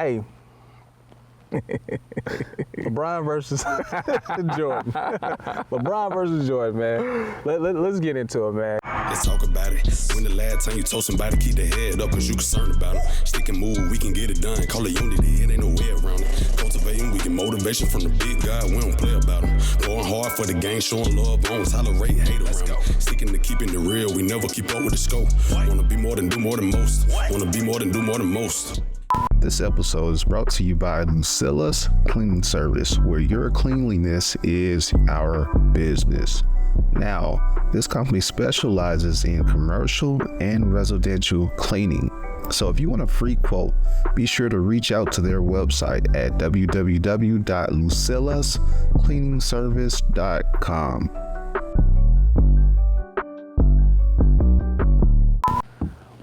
Hey, LeBron versus Jordan. LeBron versus Jordan, man. Let's get into it, man. Let's talk about it. When the last time you told somebody to keep their head up, cause you concerned about them. Stick and move, we can get it done. Call it unity, it ain't no way around it. Cultivating, we get motivation from the big guy, we don't play about them. Going hard for the game, showing love, don't tolerate hate around it. Sticking to keeping it real, we never keep up with the scope. Wanna be more than do more than most. Wanna be more than do more than most. This episode is brought to you by Lucilla's Cleaning Service, where your cleanliness is our business. Now, this company specializes in commercial and residential cleaning. So if you want a free quote, be sure to reach out to their website at www.lucillascleaningservice.com.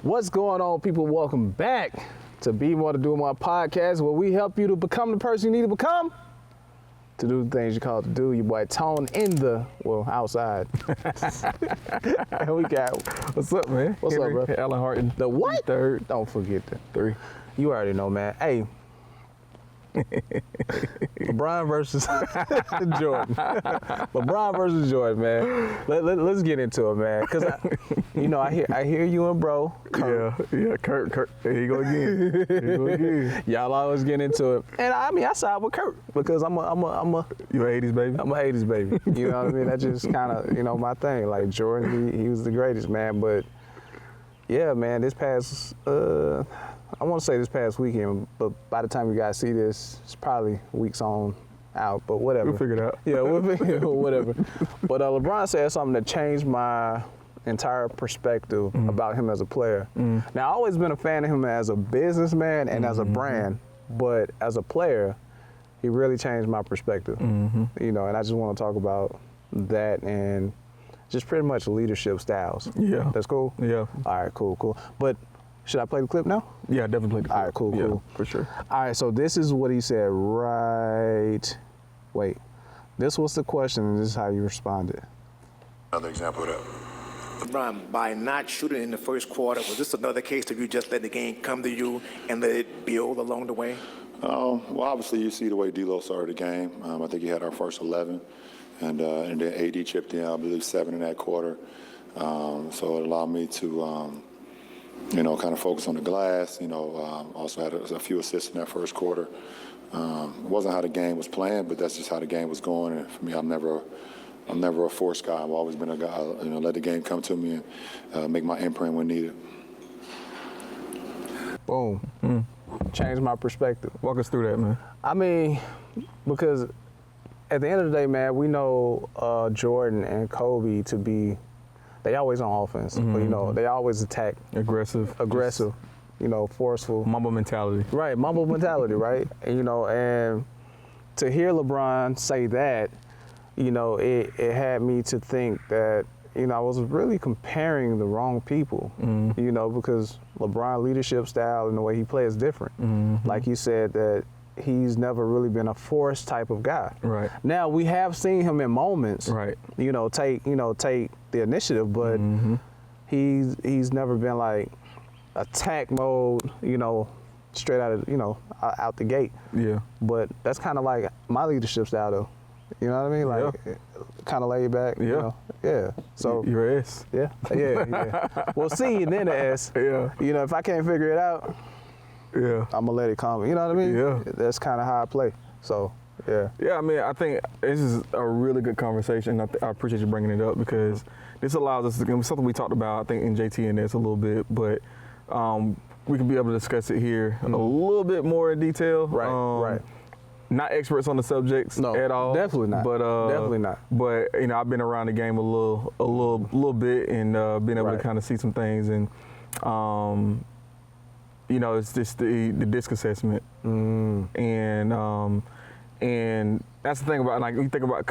What's going on, people? Welcome back to Be More to Do More podcast, where we help you to become the person you need to become, to do the things you call to do. Your boy Tone outside. And we got, what's up, man? What's Henry, up, bro? Alan Harton. The what? Third. Don't forget the 3. You already know, man. Hey, LeBron versus Jordan. LeBron versus Jordan, man. Let's get into it, man. Cause I hear you and bro. Kurt. Yeah, Kurt. There you go again. Y'all always get into it, and I side with Kurt because I'm a. You an 80s baby? I'm an 80s baby. You know what I mean? That's just kind of my thing. Like Jordan, he was the greatest, man. But yeah, man, this past I want to say this past weekend, but by the time you guys see this, it's probably weeks on out, but whatever. We'll figure it out. Yeah, we'll figure it out, whatever. But LeBron said something that changed my entire perspective about him as a player. Now, I've always been a fan of him as a businessman and as a brand, but as a player, he really changed my perspective. And I just want to talk about that and just pretty much leadership styles. Yeah. That's cool? Yeah. All right, cool. But should I play the clip now? Yeah, definitely play the clip. All right, cool. Yeah, for sure. All right, so this is what he said this was the question, and this is how you responded. Another example of that. LeBron, by not shooting in the first quarter, was this another case of you just let the game come to you and let it build along the way? Well, obviously, you see the way D'Lo started the game. I think he had our first 11, and then AD chipped in, I believe, 7 in that quarter. So it allowed me to, kind of focus on the glass. Also had a few assists in that first quarter. It wasn't how the game was playing, but that's just how the game was going. And for me, I'm never a force guy. I've always been a guy, let the game come to me and make my imprint when needed. Boom. Changed my perspective. Walk us through that, man. I mean, because at the end of the day, man, we know Jordan and Kobe to be, they always on offense, but they always attack. Aggressive, forceful. Mamba mentality. Right, Mamba mentality, right? And to hear LeBron say that, it had me to think that, I was really comparing the wrong people, because LeBron leadership style and the way he plays is different. Like you said, that he's never really been a force type of guy. Right. Now we have seen him in moments, right, take the initiative, but he's never been like attack mode, straight out of, out the gate. Yeah. But that's kind of like my leadership style though. You know what I mean? Like kind of laid back. Yeah. Yeah. So you're S. Yeah. Well, C and then the S. Yeah. If I can't figure it out, I'm gonna let it come. You know what I mean? Yeah. That's kind of how I play. So, yeah. Yeah, I mean, I think this is a really good conversation. I appreciate you bringing it up because this allows us to, something we talked about, I think, in JT and this a little bit, but we can be able to discuss it here a little bit more in detail. Right. Not experts on the subjects at all. Definitely not. But definitely not. But I've been around the game a little bit and been able to kind of see some things and it's just the disc assessment and that's the thing about, like, you think about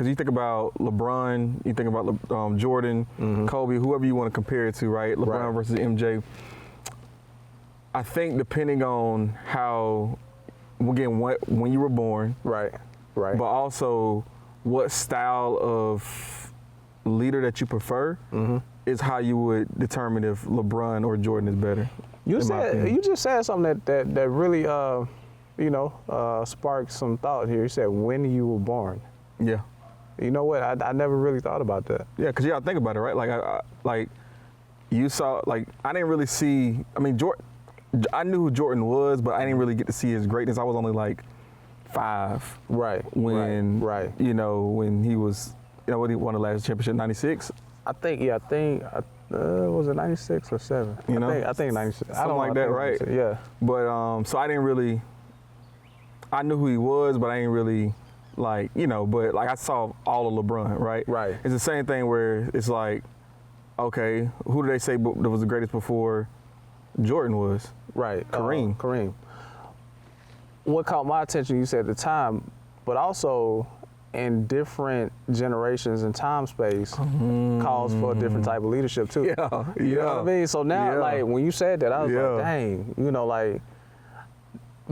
LeBron, you think about Jordan, Kobe, whoever you want to compare it to, right? LeBron versus MJ. I think depending on how, again, when you were born, right, but also what style of leader that you prefer is how you would determine if LeBron or Jordan is better. You just said something that really sparked some thought here. You said when you were born. Yeah. You know what? I never really thought about that. Yeah, because you got to think about it, right? Like you saw, like, I didn't really see, I mean, I knew who Jordan was, but I didn't really get to see his greatness. I was only like 5. Right. When, Right. When he was, when he won the last championship, 96? I think, was it 96 or 7? I think 96. Something like that, right? Yeah. But, so I didn't really, I knew who he was, but I didn't really, but I saw all of LeBron, right? Right. It's the same thing where it's like, okay, who did they say that was the greatest before Jordan was? Right. Kareem. Kareem. What caught my attention, you said at the time, but also in different generations and time space calls for a different type of leadership too. Yeah. You know what I mean? So now, like, when you said that, I was like, dang, like,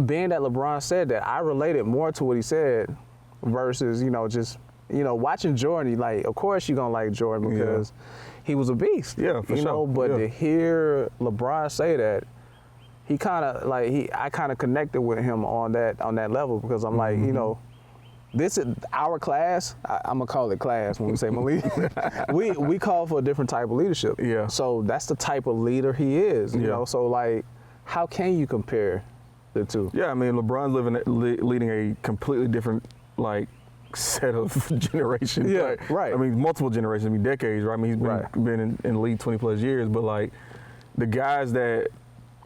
being that LeBron said that, I related more to what he said versus, just, watching Jordan, like, of course you're going to like Jordan because he was a beast. Yeah, for sure. But to hear LeBron say that, he kind of, I kind of connected with him on that level because I'm like, this is our class. I'm going to call it class when we say Malik. we call for a different type of leadership. Yeah. So that's the type of leader he is, you know? So, like, how can you compare the two? Yeah, I mean, LeBron's leading a completely different, set of generations. Yeah, right. I mean, multiple generations, decades, right? I mean, he's been in the league 20 plus years, but the guys that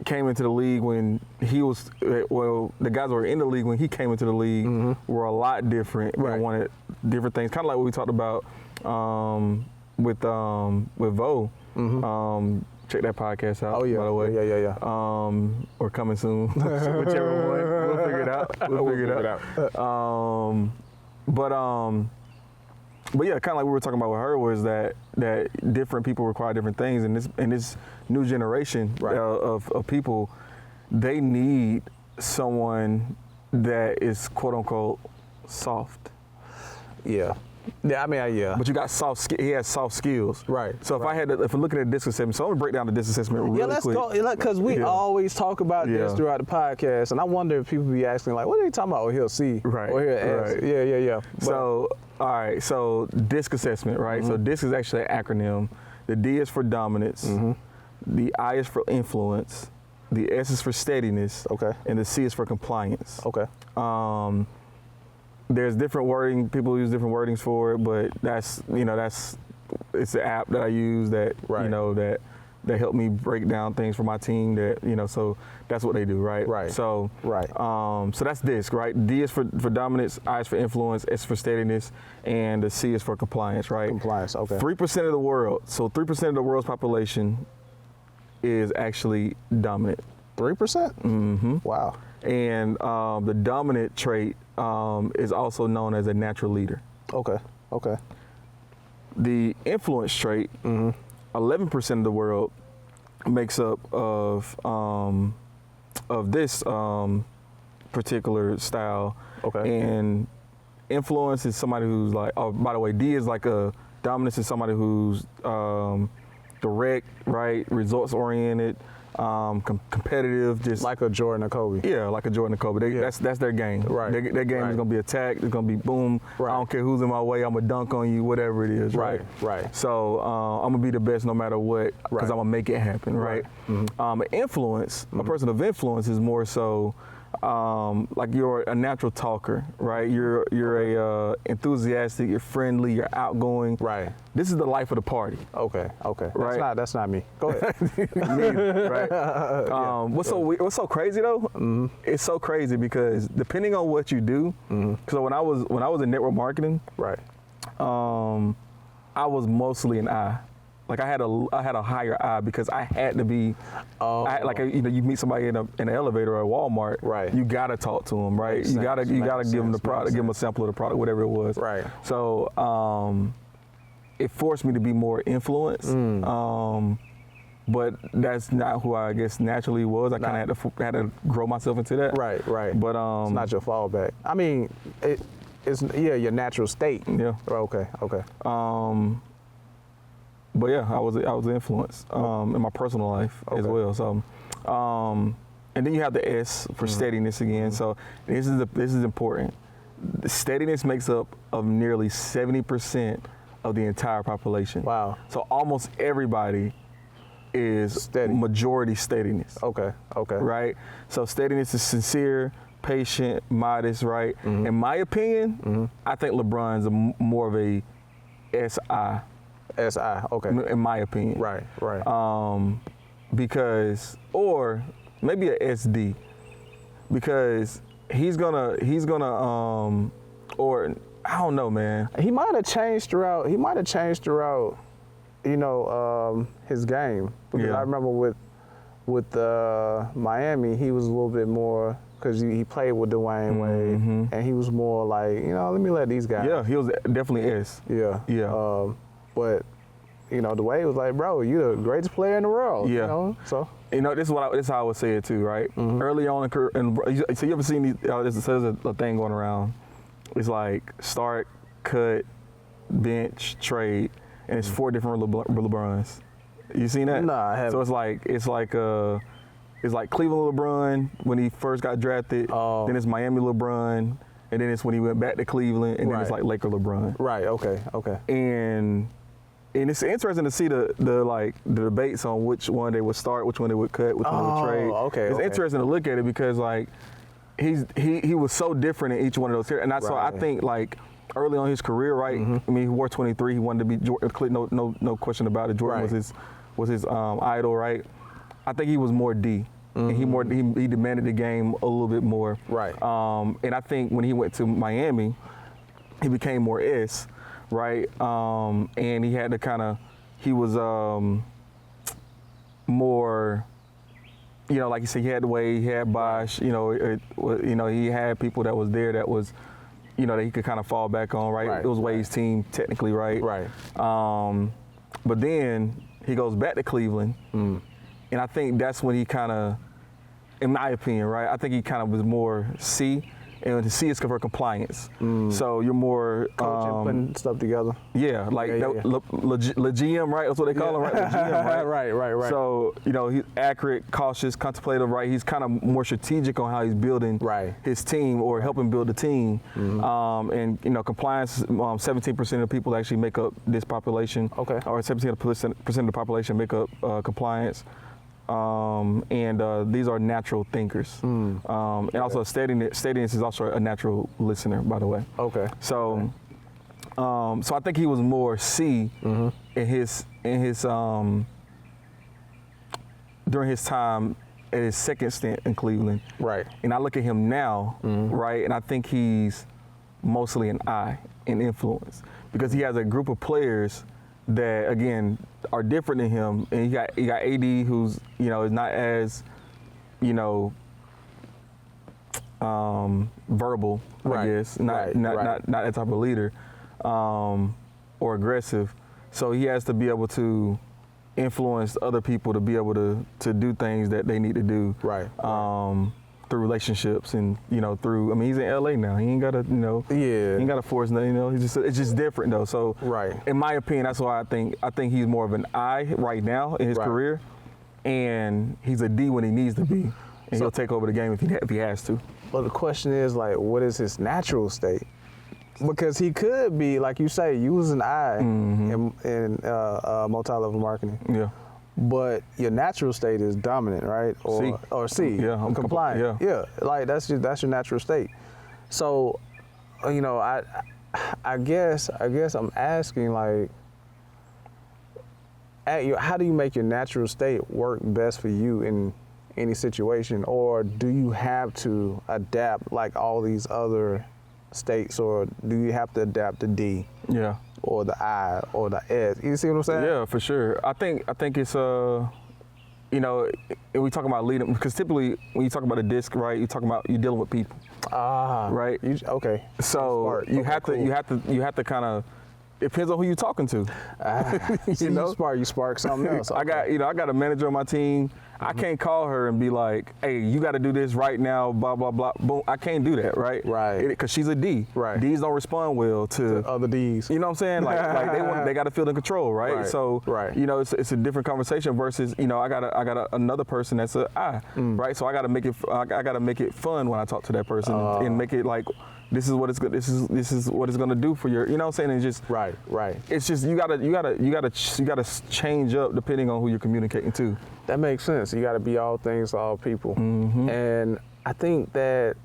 came into the league when he was, the guys that were in the league when he came into the league were a lot different and wanted different things. Kind of like what we talked about with Vo. Check that podcast out, by the way. Yeah. Or coming soon, whichever one. We'll figure it out. We'll figure it out. But yeah, kind of like we were talking about with her was that different people require different things, and this new generation of people, they need someone that is quote unquote soft. Yeah. Yeah, I mean, yeah. But you got he has soft skills. Right. So if I'm looking at disc assessment, so I'm gonna break down the disc assessment really quick. Yeah, let's go, because we always talk about this throughout the podcast, and I wonder if people be asking, like, what are they talking about? Or he'll see. Right. Or he'll ask. Right. Yeah. So, all right, so disc assessment, right? So disc is actually an acronym. The D is for dominance, the I is for influence, the S is for steadiness, and the C is for compliance. Okay. There's different wording, people use different wordings for it, but it's an app that I use that, that helped me break down things for my team that, so that's what they do, right? Right. So, so that's disc, right? D is for dominance, I is for influence, S is for steadiness, and the C is for compliance, right? Compliance, okay. 3% of the world, so 3% of the world's population is actually dominant. 3%? Mm-hmm. Wow. And the dominant trait is also known as a natural leader. Okay. The influence trait, 11% of the world makes up of this particular style. Okay. And influence is somebody who's like, oh, by the way, D is like dominance is somebody who's direct, right, results oriented. Competitive, just like a Jordan or Kobe. Yeah, like a Jordan or Kobe. That's their game. Right. Their game is gonna be attack. It's gonna be boom. Right. I don't care who's in my way. I'm gonna dunk on you. Whatever it is. Right. So I'm gonna be the best no matter what, because I'm gonna make it happen. Right. Influence. A person of influence is more so like you're a natural talker. Right. You're a enthusiastic. You're friendly. You're outgoing. Right. This is the life of the party. Okay. Right. That's not me. Go ahead. Right. What's so crazy though? It's so crazy because depending on what you do. So when I was in network marketing, right, I was mostly an I. Like I had a higher I because I had to be. You meet somebody in an elevator or at Walmart, right? You gotta talk to them, right? You gotta give them the product, give them a sample of the product, whatever it was, right? So it forced me to be more influenced. But that's not who I guess naturally was. I kind of had to grow myself into that. Right. But it's not your fallback. I mean, it's your natural state. Yeah. Okay. But yeah, I was influenced in my personal life as well. So, And then you have the S for steadiness again. So this is important. The steadiness makes up of nearly 70% of the entire population. Wow. So almost everybody is Steady. majority steadiness. Okay. Right? So steadiness is sincere, patient, modest, right? In my opinion, I think LeBron's more of a SI. SI. Okay. In my opinion. Right. Because, or maybe a SD, because he's gonna, or I don't know, man. He might have changed throughout. His game. Because I remember with Miami, he was a little bit more, because he played with Dwayne Wade, and he was more like, let me let these guys. Yeah, he was definitely S. Yeah. But the Wade was like, bro, you're the greatest player in the world. Yeah. So. This is how I would say it too, right? Early on in career, so you ever seen these? There's a thing going around. It's like start, cut, bench, trade, and it's 4 different LeBrons. You seen that? Nah, I haven't. So it's like Cleveland LeBron when he first got drafted. Then it's Miami LeBron, and then it's when he went back to Cleveland, and then it's like Laker LeBron. Right. Okay. And it's interesting to see the debates on which one they would start, which one they would cut, which one they would trade. Okay. It's interesting to look at it because he was so different in each one of those areas. And so I think early on in his career, right? I mean, he wore 23. He wanted to be Jordan. No question about it. Jordan was his idol, right? I think he was more D. And he demanded the game a little bit more. Right. And I think when he went to Miami, he became more S. Right, and he had to he was more, like you said, he had the way, he had Bosh, he had people that was there that was, that he could kind of fall back on, right? It was Wade's team technically, right? Right. But then he goes back to Cleveland, and I think that's when he in my opinion, right, I think he was more C. And the C is for compliance. So you're more coaching, putting stuff together. Yeah, GM, right? That's what they call him, right? GM, right? Right. So he's accurate, cautious, contemplative, right? He's kind of more strategic on how he's building his team or helping build the team. And compliance. 17% of people actually make up this population. Okay. Or 17% of the population make up compliance. And these are natural thinkers. And also steadiness is also a natural listener, by the way. Okay. So so I think he was more C in his during his time at his second stint in Cleveland. Right. And I look at him now, right, and I think he's mostly an I in influence because he has a group of players that again are different than him, and you got AD who's is not as verbal, I guess, not that type of leader, or aggressive. So he has to be able to influence other people to be able to do things that they need to do. Right. Through relationships and through. I mean, he's in LA now. He ain't gotta he ain't gotta force nothing. It's just different though. So in my opinion, that's why I think he's more of an I right now in his career, and he's a D when he needs to be, and he'll take over the game if he has to. But the question is what is his natural state? Because he could be, like you say, you was an I in multi-level marketing. Yeah. But your natural state is dominant, right? Or C. Yeah, I'm compliant. Yeah. Like that's your natural state. So, I guess I'm asking how do you make your natural state work best for you in any situation, or do you have to adapt like all these other states, or do you have to adapt to D? Yeah. Or the I or the S. You see what I'm saying? Yeah, for sure. I think it's we talk about leading, because typically when you talk about a disc, right, you're dealing with people. Right. Okay. So you have to kind of. It depends on who you're talking to. You spark something else. Okay. I got a manager on my team. I can't call her and be like, hey, you got to do this right now, blah, blah, blah. Boom. I can't do that, right? Right. Because she's a D. Right. Ds don't respond well to other Ds. You know what I'm saying? Like they got to feel in control, right? Right. So, Right. you know, it's a different conversation versus, you know, I got another person that's a I, right? So I got to make it fun when I talk to that person and make it like, this is what it's gonna do for your, you know what I'm saying? And just Right. It's just you gotta change up depending on who you're communicating to. That makes sense. You got to be all things to all people. Mm-hmm. And I think that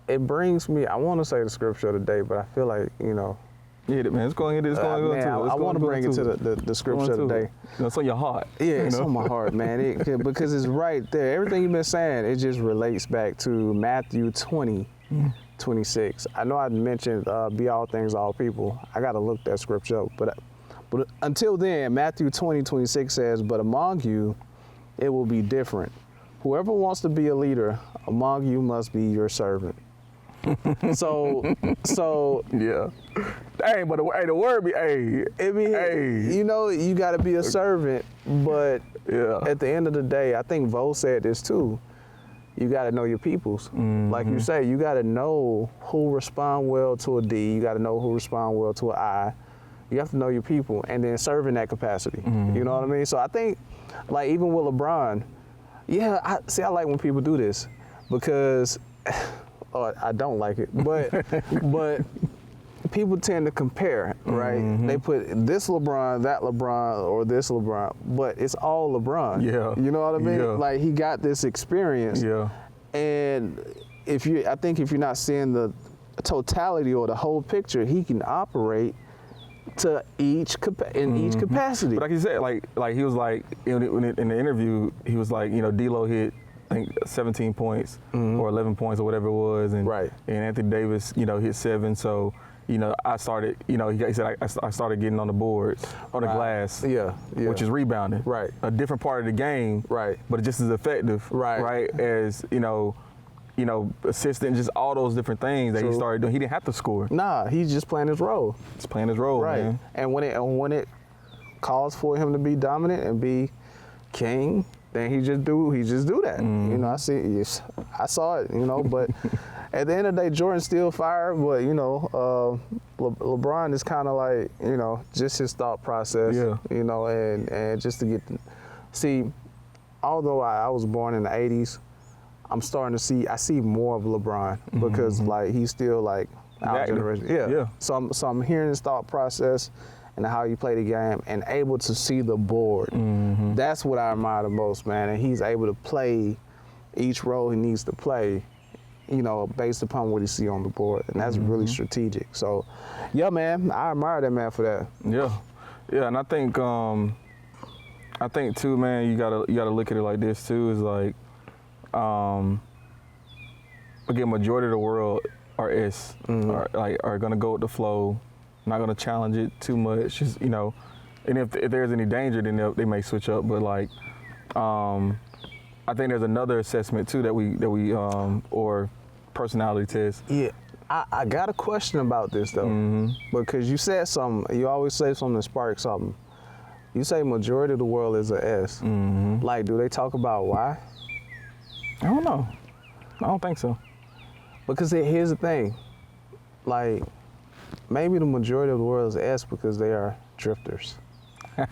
it brings me, I want to say the scripture of the day, but I feel like, you know. Hit it, man. It's going to I want to bring it to the scripture of the day. It's on your heart. Yeah, it's on my heart, man. Because it's right there. Everything you've been saying, it just relates back to Matthew 20:26. I know I mentioned be all things to all people. I got to look that scripture up. But until then, Matthew 20:26 says, but among you, it will be different. Whoever wants to be a leader among you must be your servant. So yeah. Hey, but the word be you know, you got to be a servant, but yeah. At the end of the day, I think Vo said this too. You got to know your peoples. Mm-hmm. Like you say, you got to know who respond well to a D. You got to know who respond well to an I. You have to know your people and then serve in that capacity. Mm-hmm. You know what I mean? So I think, like even with LeBron, I like when people do this because, I don't like it, but people tend to compare, right? Mm-hmm. They put this LeBron, that LeBron, or this LeBron, but it's all LeBron. Yeah. You know what I mean? Yeah. Like he got this experience. Yeah. And I think if you're not seeing the totality or the whole picture, he can operate to each capacity. But like you said, like he was like in the interview, he was like, you know, D-Lo hit I think 17 points or 11 points or whatever it was, and Right. and Anthony Davis, you know, hit 7. So you know, I started, you know, he said I started getting on the boards, on the glass, Yeah. which is rebounding, Right. A different part of the game, Right. But just as effective, Right. as you know, assistant, just all those different things that he True. started doing. He didn't have to score. Nah, he's just playing his role. He's playing his role, Right. man. And when it calls for him to be dominant and be king, then he just do that. Mm-hmm. You know, I saw it, you know, but at the end of the day, Jordan's still fire, but you know, LeBron is kind of like, you know, just his thought process, Yeah. you know, and just to see, although I was born in the 80s, I see more of LeBron because like he's still like our Active. generation. Yeah. So I'm hearing his thought process and how you play the game and able to see the board. Mm-hmm. That's what I admire the most, man. And he's able to play each role he needs to play, you know, based upon what he see on the board. And that's really strategic. So, yeah, man, I admire that man for that. Yeah, and I think too, man, you gotta look at it like this too. Is like, again, majority of the world are are gonna go with the flow, not gonna challenge it too much. Just, you know, and if there's any danger, then they may switch up. But like, I think there's another assessment too that we or personality test. Yeah. I got a question about this though, because you said something. You always say something that sparks something. You say majority of the world is a S. Like, do they talk about why? I don't know. I don't think so. Because here's the thing. Like, maybe the majority of the world is S because they are drifters. Are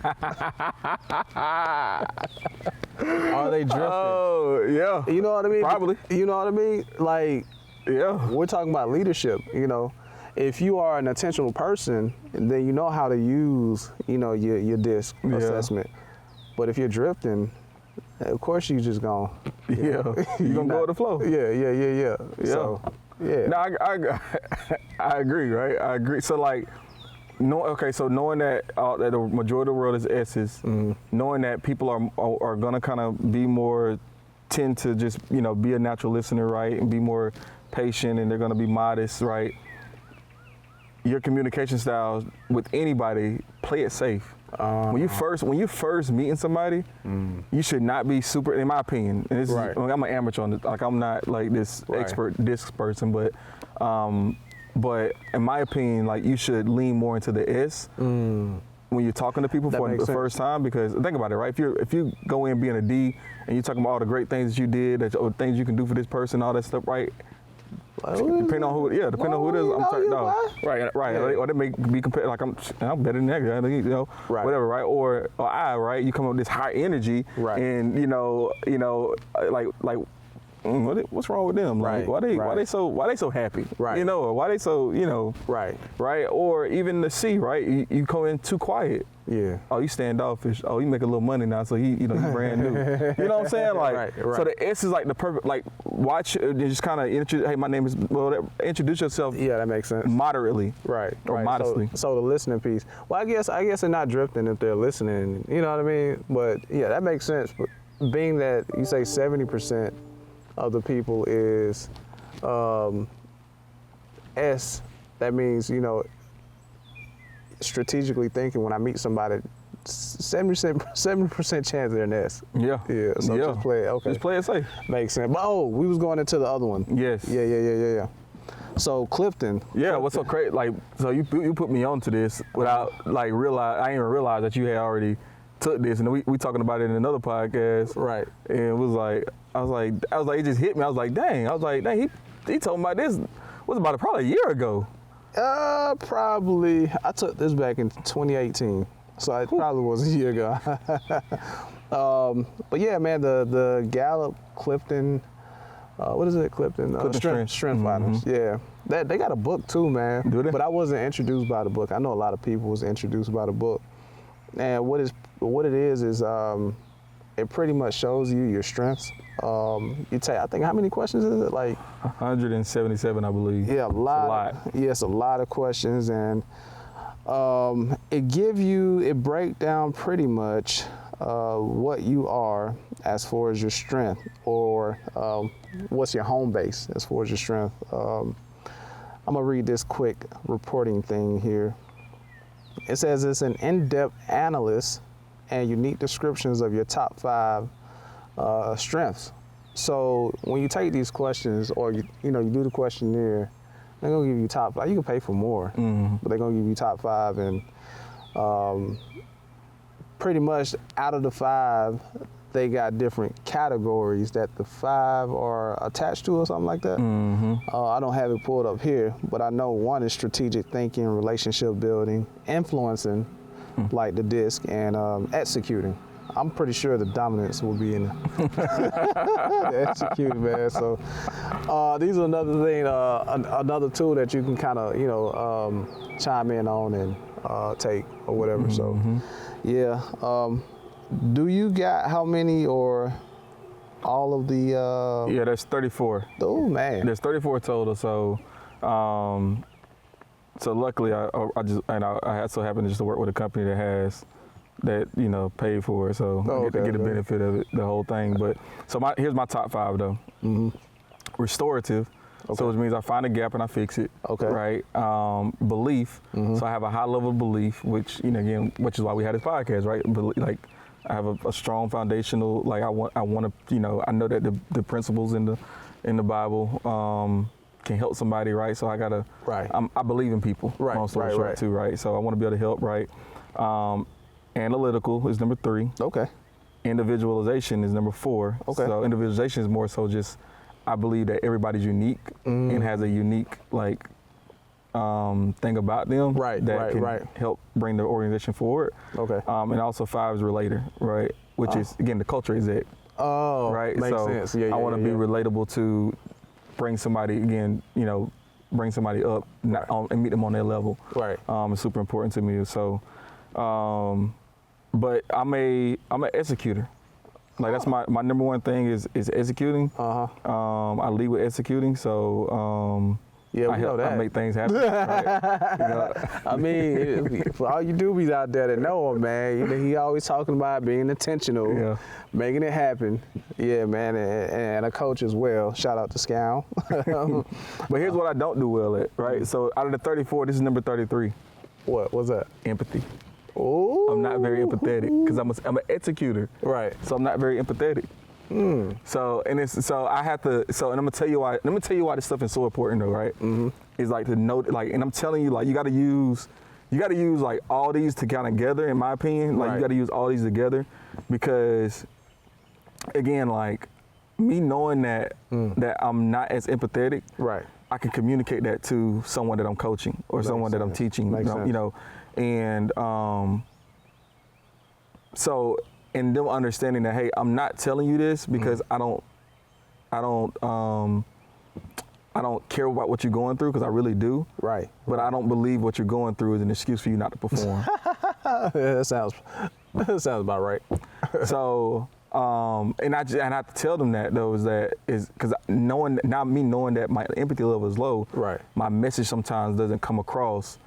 they drifting? Oh, yeah. You know what I mean? Probably. You know what I mean? Like, Yeah. we're talking about leadership, you know. If you are an intentional person, then you know how to use, you know, your DISC assessment. But if you're drifting, of course you just gonna Yeah. You're gonna go with the flow. Yeah. So, yeah. No, I agree, right? I agree. So like, so knowing that that the majority of the world is S's, knowing that people are gonna kind of tend to just, you know, be a natural listener, right, and be more patient, and they're gonna be modest, right? Your communication styles with anybody, play it safe. When you first meeting somebody, you should not be super, in my opinion. And this Right. is, I'm an amateur on this, like I'm not like this Right. expert disc person, but in my opinion, like you should lean more into the S when you're talking to people for the first time, because think about it, right? If you go in being a D and you're talking about all the great things that you did, or things you can do for this person, all that stuff, right? Depending on who it is, I'm turned off. Right. Yeah. Or they may be compared like I'm better than that guy, Right. whatever, right? Or right? You come up with this high energy, right? And what's wrong with them? Like, Right. why they so happy? Right. Or why they so right? Or even the C, right? You come in too quiet. Yeah. Oh, you standoffish. Oh, you make a little money now, so he brand new. You know what I'm saying? Like, right. So the S is like the perfect. Like, watch, just kind of introduce. Hey, my name is. Well, introduce yourself. Yeah, that makes sense. Moderately. Right. Or modestly. So the listening piece. Well, I guess they're not drifting if they're listening. You know what I mean? But yeah, that makes sense. But being that you say 70% of the people is S, that means strategically thinking. When I meet somebody, 70% chance they're an S. Yeah. Yeah. So just play it. Okay. Just play it safe. Makes sense. But we was going into the other one. Yes. Yeah. So Clifton. Yeah. What's so crazy? Like, so you put me onto this without like I didn't even realize that you had already took this, and we talking about it in another podcast. Right. And it was like I was like it just hit me. I was like, dang. He told me about this. Was about probably a year ago. Probably. I took this back in 2018, so it probably was a year ago. But yeah, man, the Gallup Clifton, what is it, Clifton? Strength Finders. Yeah, they got a book too, man. Do they? But I wasn't introduced by the book. I know a lot of people was introduced by the book, and what it is it pretty much shows you your strengths. You take, I think, how many questions is it? Like 177, I believe. Yeah, a lot. Yes, a lot of questions, and it break down pretty much what you are as far as your strength, or what's your home base as far as your strength. I'm gonna read this quick reporting thing here. It says it's an in-depth analysis and unique descriptions of your top 5 strengths. So when you take these questions, or you do the questionnaire, they're gonna give you top 5. You can pay for more, but they're gonna give you top 5, and pretty much out of the 5, they got different categories that the 5 are attached to, or something like that. I don't have it pulled up here, but I know one is strategic thinking, relationship building, influencing, like the DISC, and executing. I'm pretty sure the dominance will be in the executing, man. So these are another thing, another tool that you can kind of chime in on and take or whatever. So yeah. Do you got how many, or all of the? Yeah, there's 34. Oh man. There's 34 total. So, so luckily I so happen just to work with a company that has that paid for it, so I get the benefit of it, the whole thing. But so here's my top 5 though. Restorative. Okay. So which means I find a gap and I fix it. Okay. Right. Belief. So I have a high level of belief, which which is why we had this podcast, right? Like I have a strong foundational. Like I want to. I know that the principles in the Bible can help somebody, right? So I gotta. Right. I believe in people. Right. Long story short, too, right? So I want to be able to help, right? Analytical is number 3. Okay. Individualization is number 4. Okay. So individualization is more so just, I believe that everybody's unique and has a unique thing about them that can help bring the organization forward. Okay. And also 5 is relator, right? Which is, again, the culture exec. Oh, right. Makes sense. Yeah, I want to be relatable to bring somebody, again, bring somebody up and meet them on their level. Right. It's super important to me. So, but I'm an executor. Like that's my number one thing is executing. I lead with executing. So yeah, I make things happen. Right? I mean, for all you doobies out there that know him, man, he always talking about being intentional, making it happen. Yeah, man, and a coach as well. Shout out to Scal. But here's what I don't do well at, right? So out of the 34, this is number 33. What was that? Empathy. Oh. I'm not very empathetic because I'm an executor. Right. So I'm not very empathetic. So I have to. So and I'm gonna tell you why. Let me tell you why this stuff is so important, though. Right. It's like to know, like, and I'm telling you, like, you got to use you got to use like all these together, in my opinion. Like you got to use all these together because, again, like me knowing that I'm not as empathetic, I can communicate that to someone that I'm coaching or someone that I'm teaching, you know, and so in them understanding that, hey, I'm not telling you this because I don't care about what you're going through because I really do. But I don't believe what you're going through is an excuse for you not to perform. That sounds about right. So, and I have to tell them that though is because knowing that my empathy level is low, my message sometimes doesn't come across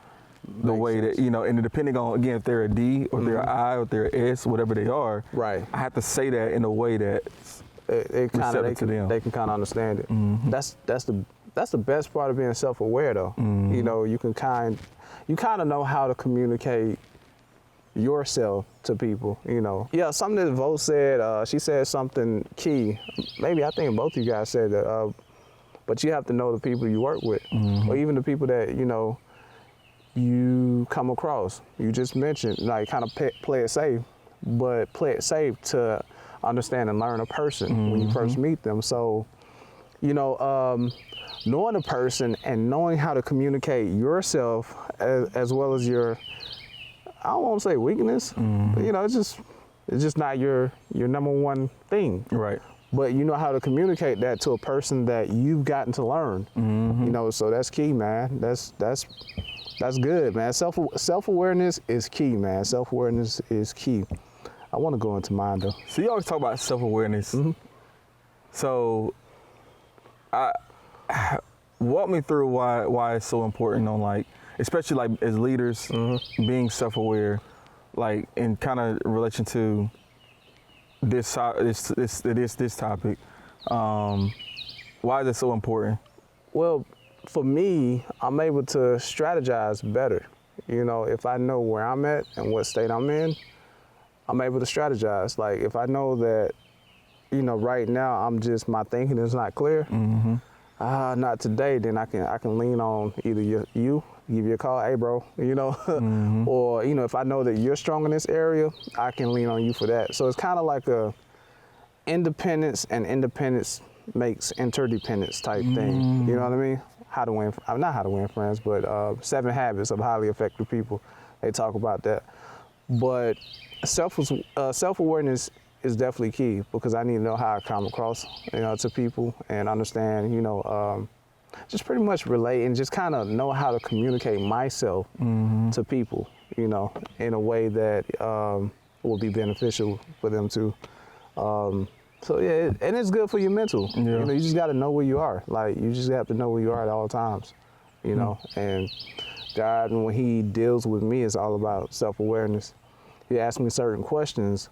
the way that, you know, and depending on, again, if they're a D or they're an I or they're an S, whatever they are, I have to say that in a way that they can kind of understand it. That's the best part of being self-aware though. You know, you kind of know how to communicate yourself to people, you know. Yeah, something that Vo said, she said something key. Maybe I think both of you guys said that, but you have to know the people you work with, or even the people that, you know, you come across. You just mentioned, like, kind of play it safe, but play it safe to understand and learn a person when you first meet them. So, you know, knowing a person and knowing how to communicate yourself as well as your, I don't want to say weakness, but, you know, it's just not your number one thing. But you know how to communicate that to a person that you've gotten to learn. You know, so that's key, man. That's good, man. Self-awareness is key, man. Self-awareness is key. I want to go into mine though. So you always talk about self-awareness. So, walk me through why it's so important on, like, especially like as leaders, being self-aware, like in kind of relation to this topic. Why is it so important? Well, for me, I'm able to strategize better. You know, if I know where I'm at and what state I'm in, I'm able to strategize. Like if I know that, you know, right now my thinking is not clear. Not today, then I can lean on either you give you a call, hey bro, you know, or, you know, if I know that you're strong in this area, I can lean on you for that. So it's kind of like a independence makes interdependence type thing. You know what I mean? Not how to win friends, but 7 Habits of Highly Effective People. They talk about that. But self-awareness is definitely key because I need to know how I come across, you know, to people and understand, you know, just pretty much relate and just kind of know how to communicate myself to people, you know, in a way that will be beneficial for them too. So yeah, and it's good for your mental. You know, you just got to know where you are. Like you just have to know where you are at all times, you know. And God, when He deals with me, it's all about self-awareness. He asks me certain questions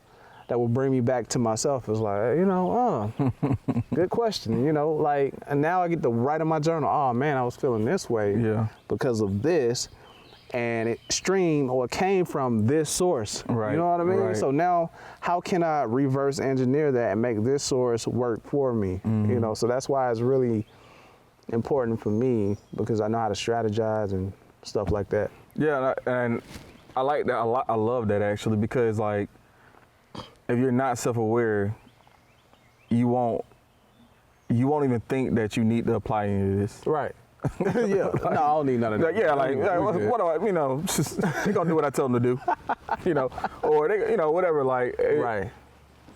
that will bring me back to myself. It's like, you know, good question, you know, like, and now I get to write in my journal, oh man, I was feeling this way because of this, and it came from this source. You know what I mean? So now, how can I reverse engineer that and make this source work for me? You know, so that's why it's really important for me because I know how to strategize and stuff like that. Yeah, and I like that a lot. I love that actually because, like, if you're not self-aware, you won't even think that you need to apply any of this. Yeah, no, I don't need none of that. Yeah, like what do I, you know, just they gonna do what I tell them to do, you know, or they, you know, whatever, like.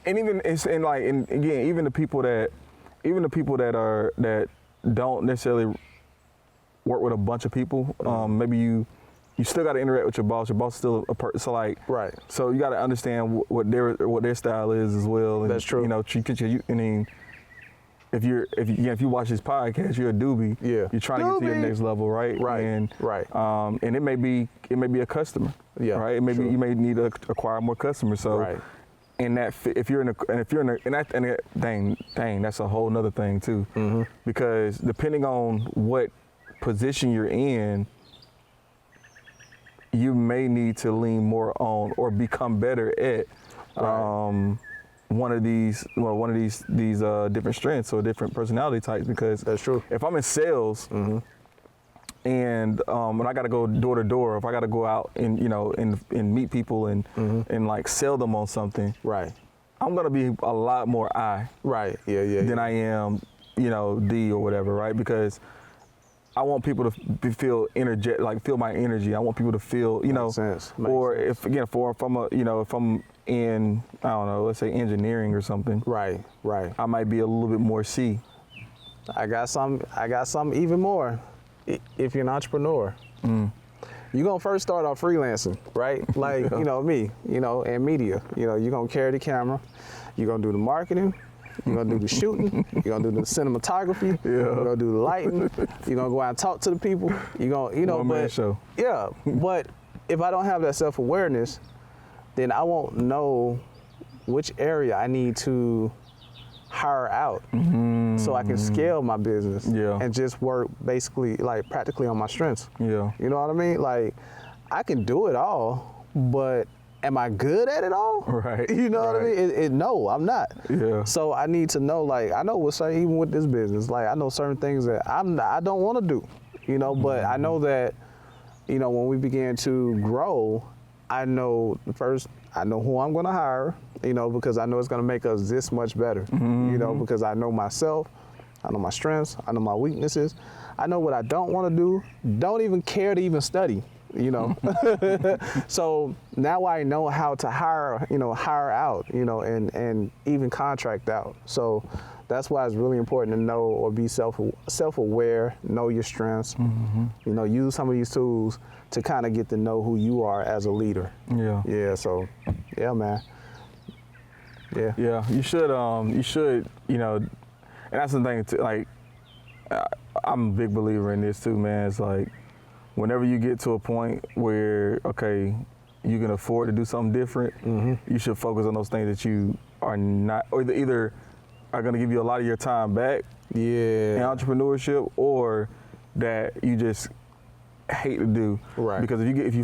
And even and again, even the people that don't necessarily work with a bunch of people, maybe you still got to interact with your boss. Your boss is still a person. So like, so you got to understand what their style is as well. And, that's true. You know, I mean, if you watch this podcast, you're a doobie. Yeah. You're trying to get to your next level, right? And it may be a customer. Yeah. Right. It may be you may need to acquire more customers. So. And that if you're in a that's a whole nother thing too, because depending on what position you're in, you may need to lean more on or become better at one of these different strengths or different personality types. Because that's true. If I'm in sales, and when I got to go door to door, if I got to go out and and meet people and like sell them on something, Right. I'm gonna be a lot more I Right. Yeah. than I am, D or whatever, right? Because I want people to feel energetic, like feel my energy. I want people to feel, Makes sense. Makes or sense. if I'm in, I don't know, let's say engineering or something, Right. I might be a little bit more C. I got some even more. If you're an entrepreneur, you're gonna first start off freelancing, right? Like, me, and media. You're gonna carry the camera, you're gonna do the marketing, you're gonna do the shooting, you're gonna do the cinematography, you're gonna do the lighting, you're gonna go out and talk to the people, you're gonna, One-man but show. yeah, but if I don't have that self-awareness, then I won't know which area I need to hire out so I can scale my business and just work basically like practically on my strengths. Yeah. You know what I mean? Like, I can do it all, but am I good at it all? Right. You know what I mean? No, I'm not. Yeah. So I need to know, like, I know what's even with this business, like I know certain things that I don't want to do, but I know that, when we begin to grow, I know who I'm going to hire, because I know it's going to make us this much better, because I know myself, I know my strengths, I know my weaknesses, I know what I don't want to do, don't even care to even study, So now I know how to hire out, and even contract out. So that's why it's really important to know or be self-aware, know your strengths, use some of these tools to kind of get to know who you are as a leader. Yeah. Yeah, so, yeah, man. Yeah. Yeah, you should, and that's the thing, too, like, I'm a big believer in this too, man. It's like, whenever you get to a point where, okay, you can afford to do something different, you should focus on those things that you are not, or either are gonna give you a lot of your time back in entrepreneurship, or that you just hate to do. Right. Because if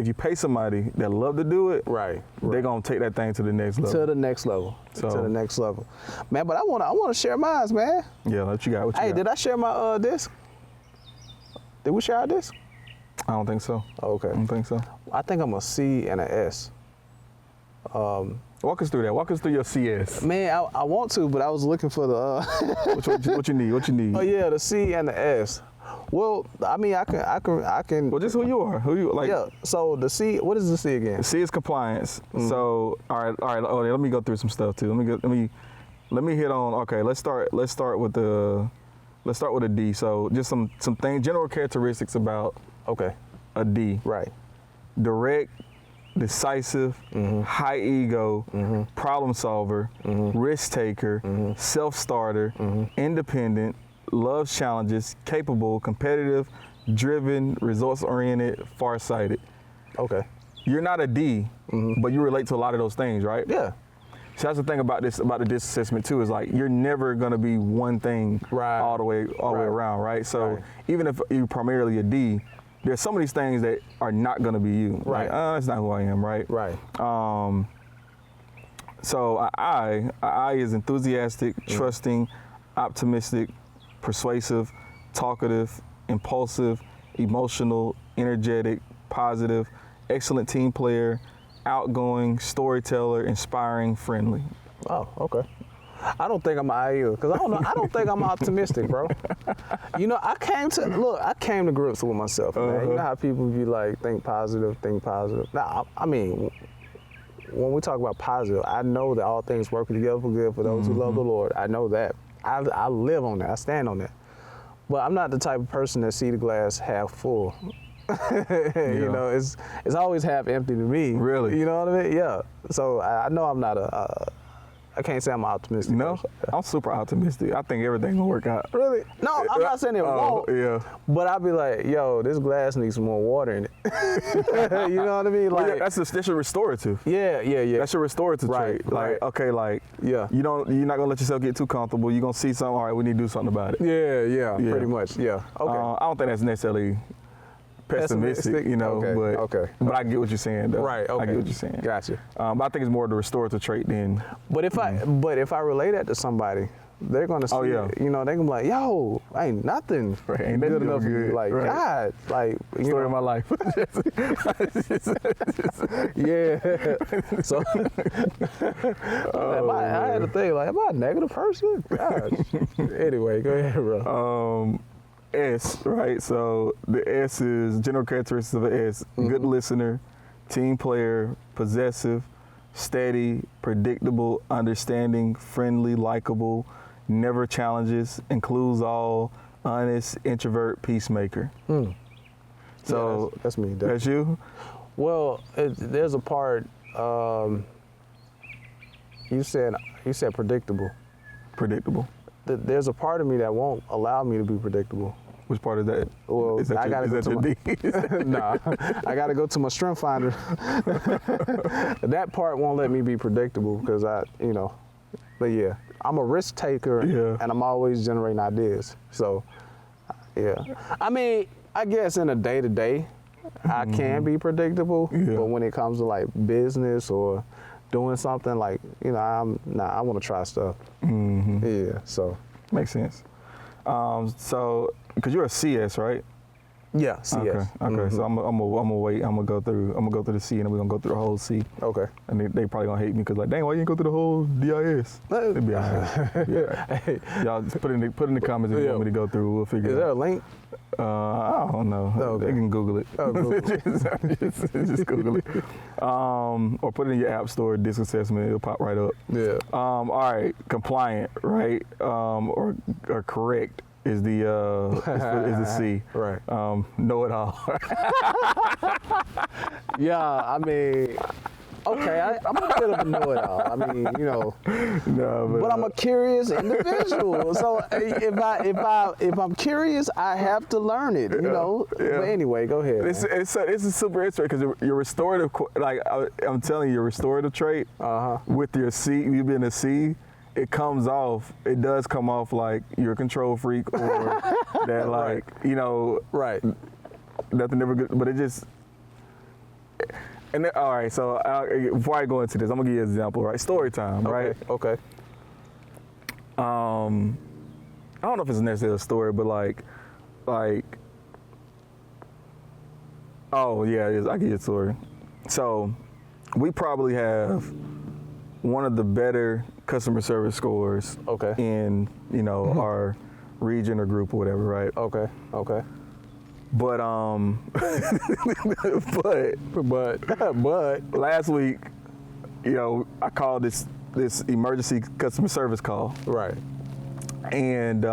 you pay somebody that love to do it, Right. they're gonna take that thing to the next level. To the next level. So- To the next level. Man, but I wanna share mine, man. Yeah, what you got? Hey, got? did I share my disc? Did we share our disc? I don't think so. Okay. I don't think so. I think I'm a C and a S. Walk us through that. Walk us through your CS. Man, I want to, but I was looking for the. What you need? What you need? Oh yeah, the C and the S. Well, I mean, I can. Well, just who you are. Who you like? Yeah. So the C. What is the C again? C is compliance. So all right. Oh, let me go through some stuff too. Let me hit on. Okay, let's start with a D. So just some things, general characteristics about Okay. a D. Right. Direct, decisive, high ego, problem solver, risk taker, self-starter, independent, loves challenges, capable, competitive, driven, results-oriented, far-sighted. Okay. You're not a D, but you relate to a lot of those things, right? Yeah. So that's the thing about the DISC assessment too, is like you're never gonna be one thing all the way around, right? So even if you're primarily a D, there's some of these things that are not gonna be you. Right. Like, that's not who I am, right? Right. So I is enthusiastic, trusting, optimistic, persuasive, talkative, impulsive, emotional, energetic, positive, excellent team player, outgoing, storyteller, inspiring, friendly. Oh, okay. I don't think I'm an IU because I don't think I'm optimistic, bro. I came to grips with myself, man. You know how people be like, think positive. Now, I mean, when we talk about positive, I know that all things work together for good for those who love the Lord. I know that. I live on that. I stand on that. But I'm not the type of person that see the glass half full. It's always half empty to me. Really? You know what I mean? Yeah. So I know I'm not I can't say I'm optimistic. No, I'm super optimistic. I think everything will work out. Really? No, I'm not saying it won't. Yeah. But I'll be like, yo, this glass needs some more water in it. You know what I mean? Well, Like, that's a restorative. yeah. That's a restorative trait. Like, okay, like, Yeah. you're not gonna let yourself get too comfortable. You're gonna see something. All right, we need to do something about it. Yeah, Yeah. pretty much. Yeah. Okay. I don't think that's necessarily pessimistic, Okay. but I get what you're saying, though. Right. Okay. I get what you're saying. Gotcha. But I think it's more the restorative trait than. But if I relate that to somebody, they're gonna see, yeah. you know, they're gonna be like, yo, ain't nothing Ain't good nothing enough for you. good. Like, Right. God, like, you Story know, of my life. yeah. So I had to think, like, am I a negative person? Gosh. Anyway, go ahead, bro. S, right? So the S is general characteristics of an S. Good listener, team player, possessive, steady, predictable, understanding, friendly, likable, never challenges, includes all, honest, introvert, peacemaker. So Yeah, that's me. Definitely. that's you? Well, there's a part. You said predictable. Predictable. There's a part of me that won't allow me to be predictable. Which part is that? Well, Is that I your- gotta is go that to your D? Nah, I gotta go to my strength finder. That part won't let me be predictable because but yeah, I'm a risk taker Yeah. and I'm always generating ideas. So, yeah. I mean, I guess in a day-to-day, I can be predictable, Yeah. but when it comes to like business or doing something like, I want to try stuff. Yeah, so. Makes sense. So, because you're a CS, right? Yeah, CS. Okay. So I'm gonna wait. I'm gonna go through the C, and then we're gonna go through the whole C. Okay. And they probably gonna hate me because like, dang, why you didn't go through the whole DIS? It'd be all right. Yeah. Hey, Y'all just put in the comments if you want me to go through. We'll figure is it there out. a link? I don't know. Okay. They can Google it. Oh, Google it. just Google it. Or put it in your app store, disc assessment. It'll pop right up. Yeah. All right, compliant, right? Or correct is the is the C. Right. Know it all. Yeah, I mean, okay, I'm a bit of a know-it-all. I mean, No, but I'm a curious individual. So if I'm curious, I have to learn it. Yeah. But anyway, go ahead. It's super interesting because your restorative, like I'm telling you, your restorative trait with your C, you being a C, it comes off. It does come off like you're a control freak or that like Right. nothing ever good. But it just. And then, all right, so before I go into this, I'm gonna give you an example, right? Story time, right? Okay. I don't know if it's necessarily a story, but like, oh yeah, it is. I give you a story. So, we probably have one of the better customer service scores. Okay. In our region or group or whatever, right? Okay. But but last week, I called this emergency customer service call. Right. And it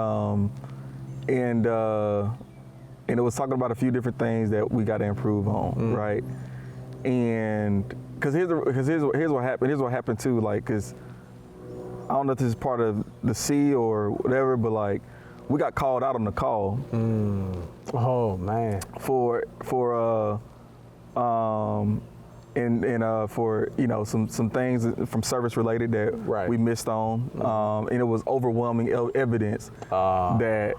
was talking about a few different things that we got to improve on, right? And because here's what happened. Here's what happened too. Like, cause I don't know if this is part of the C or whatever, but like we got called out on the call. Oh man. For some things from service related that we missed on, and it was overwhelming evidence that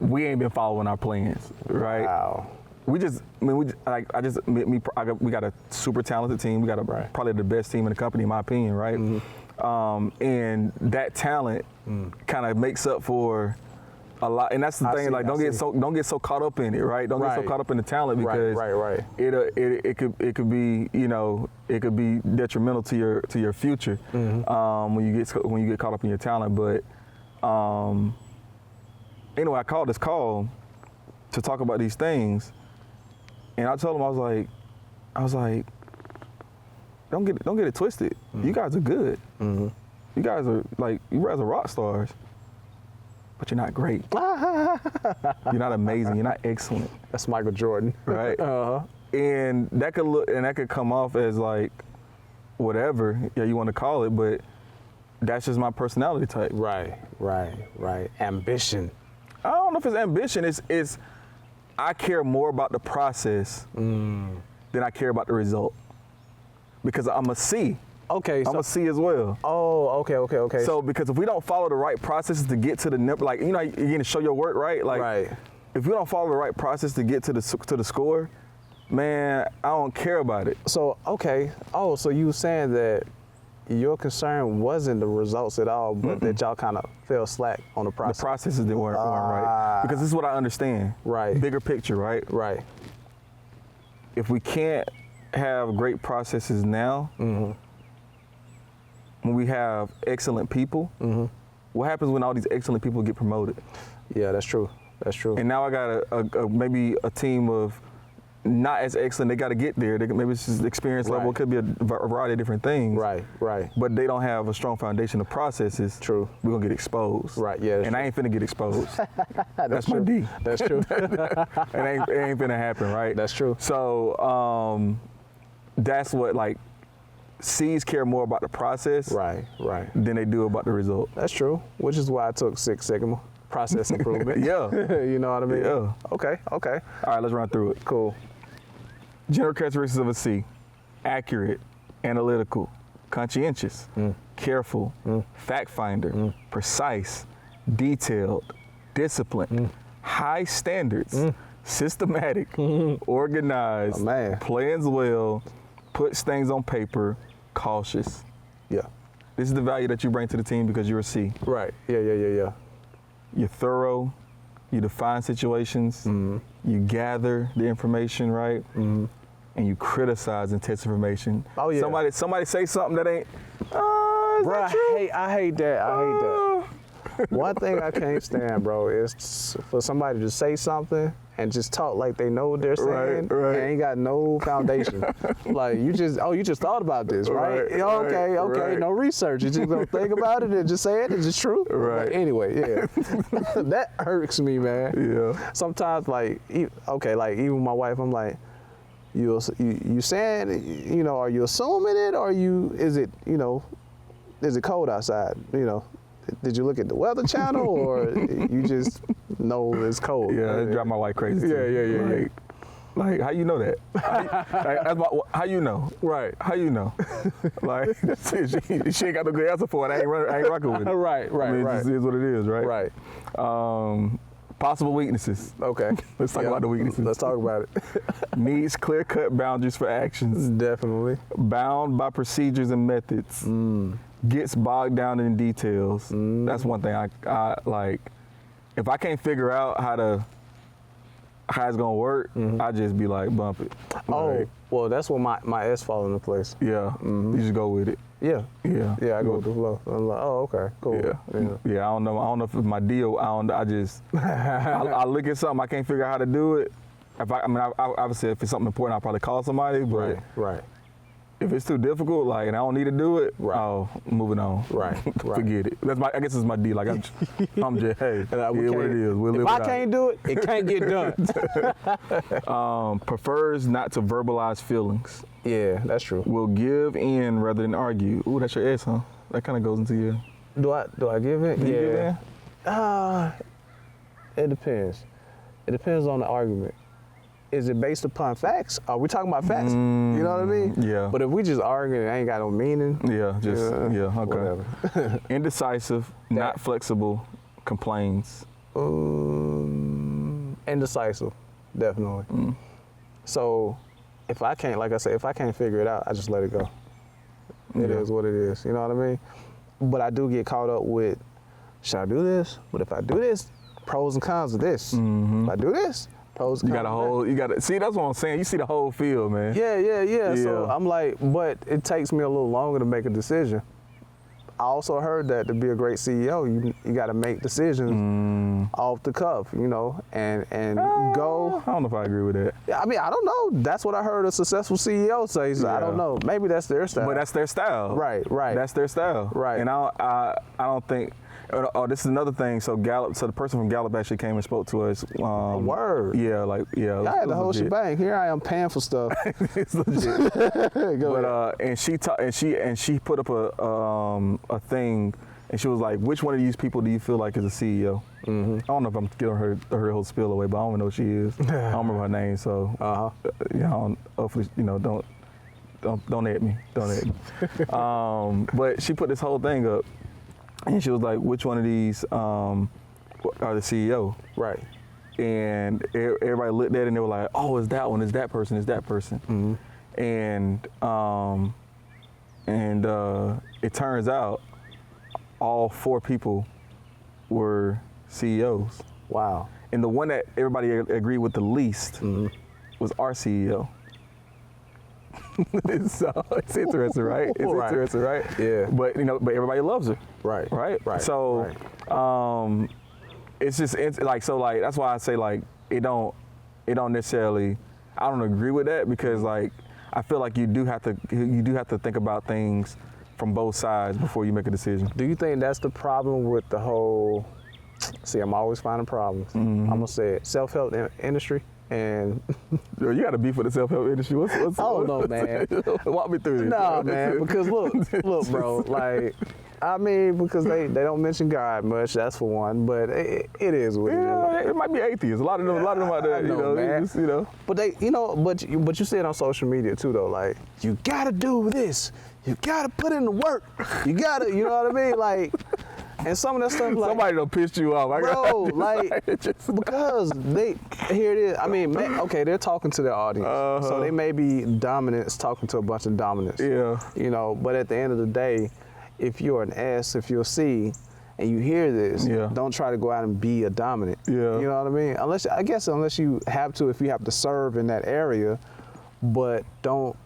we ain't been following our plans, right? Wow. We got a super talented team. We got probably the best team in the company, in my opinion, right? And that talent kind of makes up for a lot, and that's the thing. Like, don't get so caught up in it, right? Don't get so caught up in the talent because it could be it could be detrimental to your future when you get caught up in your talent. But anyway, I called this call to talk about these things, and I told him I was like, don't get it twisted. You guys are good. You guys are rock stars. But you're not great. You're not amazing. You're not excellent. That's Michael Jordan. Right? And that could come off as like whatever you want to call it, but that's just my personality type. Right. Ambition. I don't know if it's ambition. It's I care more about the process than I care about the result. Because I'm a C. Okay. I'm a C as well. Oh, okay. So because if we don't follow the right processes to get to the number, like you're going to show your work, right? Like, if we don't follow the right process to get to the score, man, I don't care about it. So okay. Oh, so you were saying that your concern wasn't the results at all, but that y'all kind of fell slack on the process. The processes that weren't right. Because this is what I understand. Right. Bigger picture, right? Right. If we can't have great processes now, when we have excellent people, what happens when all these excellent people get promoted? Yeah, that's true. That's true. And now I got maybe a team of not as excellent. They got to get there. Maybe it's just experience level. It could be a variety of different things. Right. But they don't have a strong foundation of processes. True. We're going to get exposed. Right, yeah. And I ain't finna get exposed. That's my true. D. That's true. It ain't finna happen, right? That's true. So that's what, like, C's care more about the process Right. than they do about the result. That's true, which is why I took 6 Sigma, process improvement. Yeah. You know what I mean? Yeah. Okay. All right, let's run through it. Cool. General characteristics of a C: accurate, analytical, conscientious, careful, fact finder, precise, detailed, disciplined, high standards, systematic, organized, Oh, man. plans well, puts things on paper, cautious. Yeah. This is the value that you bring to the team because you're a C. Right. Yeah. You're thorough, you define situations, you gather the information, right? And you criticize and test information. Oh, yeah. Somebody say something that ain't, is Bro, that true? I hate that. One thing I can't stand, bro, is for somebody to say something and just talk like they know what they're saying Right. and ain't got no foundation. Like you just thought about this, right? Right, Okay, right. No research. You just gonna think about it and just say it. It's just true. Right. But anyway, yeah, that irks me, man. Yeah. Sometimes, like, like even my wife, I'm like, you saying, you know, are you assuming it, or is it cold outside? You know, did you look at the Weather Channel, or you just know it's cold? Yeah, it drive my wife crazy too. Yeah. Like, how you know that? How you know? Right. How you know? Like, she ain't got no good answer for it. I ain't rocking with it. Right. I mean, it just is what it is, right? Right. Possible weaknesses. Okay. Let's talk about the weaknesses. Let's talk about it. Needs clear-cut boundaries for actions. Definitely. Bound by procedures and methods. Gets bogged down in details. That's one thing I like. If I can't figure out how it's gonna work, I just be like, bump it. Oh, well, that's when my S fall into place. Yeah. You just go with it. Yeah. Yeah. Yeah, I go with the flow. I'm like, oh, okay, cool. Yeah. I don't know if it's my deal. I just I look at something, I can't figure out how to do it. Obviously, if it's something important, I'll probably call somebody. But Right. if it's too difficult, like, and I don't need to do it, oh, moving on. Right. Forget it. I guess it's my deal. Like, I'm just, hey, And it is what it is. We'll live if I without can't do it, it can't get done. Prefers not to verbalize feelings. Yeah, that's true. Will give in rather than argue. Ooh, that's your S, huh? That kind of goes into your. Do I give it? Do you give in? It depends. It depends on the argument. Is it based upon facts? Are we talking about facts? You know what I mean? Yeah. But if we just arguing, it ain't got no meaning. Okay. Whatever. Indecisive, not flexible, complains. Indecisive, definitely. So if I can't, like I said, if I can't figure it out, I just let it go. It is what it is. You know what I mean? But I do get caught up with, should I do this? But if I do this, pros and cons of this. If I do this, pros and cons. You got to see. That's what I'm saying. You see the whole field, man. Yeah. So I'm like, but it takes me a little longer to make a decision. I also heard that to be a great CEO, you got to make decisions off the cuff, you know, and go. I don't know if I agree with that. I mean, I don't know. That's what I heard a successful CEO say. So I don't know. Maybe that's their style. But that's their style. Right. That's their style. Right. And I don't think. Oh, this is another thing. So the person from Gallup actually came and spoke to us. Word. Yeah, I had the whole shebang. Here I am paying for stuff. It's legit. Go But and she put up a thing, and she was like, "Which one of these people do you feel like is a CEO?" I don't know if I'm giving her whole spiel away, but I don't even know who she is. I don't remember her name, so hopefully, don't at me. Don't at me. But she put this whole thing up. And she was like, which one of these are the CEO? Right. And everybody looked at it and they were like, oh, it's that one, it's that person, it's that person. And And it turns out all 4 people were CEOs. Wow. And the one that everybody agreed with the least was our CEO. So it's interesting, right? It's interesting, right? Yeah. But but everybody loves her. Right. Right. So it's just that's why I say it don't necessarily. I don't agree with that because I feel like you do have to think about things from both sides before you make a decision. Do you think that's the problem with the whole? See, I'm always finding problems. I'm gonna say it. Self-help industry. And you got to beef with the self-help industry. What's I don't know, man. Walk me through this. No, man, because look, bro, because they don't mention God much. That's for one, but it is what it is. It might be atheists. A lot of them out there, man. Just, But but you see it on social media too, though. Like, you gotta do this. You gotta put in the work. You gotta, you know what I mean? And some of that stuff, somebody done pissed you off, because here it is. I mean, they're talking to their audience, so they may be dominants talking to a bunch of dominants. Yeah. But at the end of the day, if you're an S, if you're a C, and you hear this, don't try to go out and be a dominant. Yeah. You know what I mean? Unless you have to, if you have to serve in that area. But don't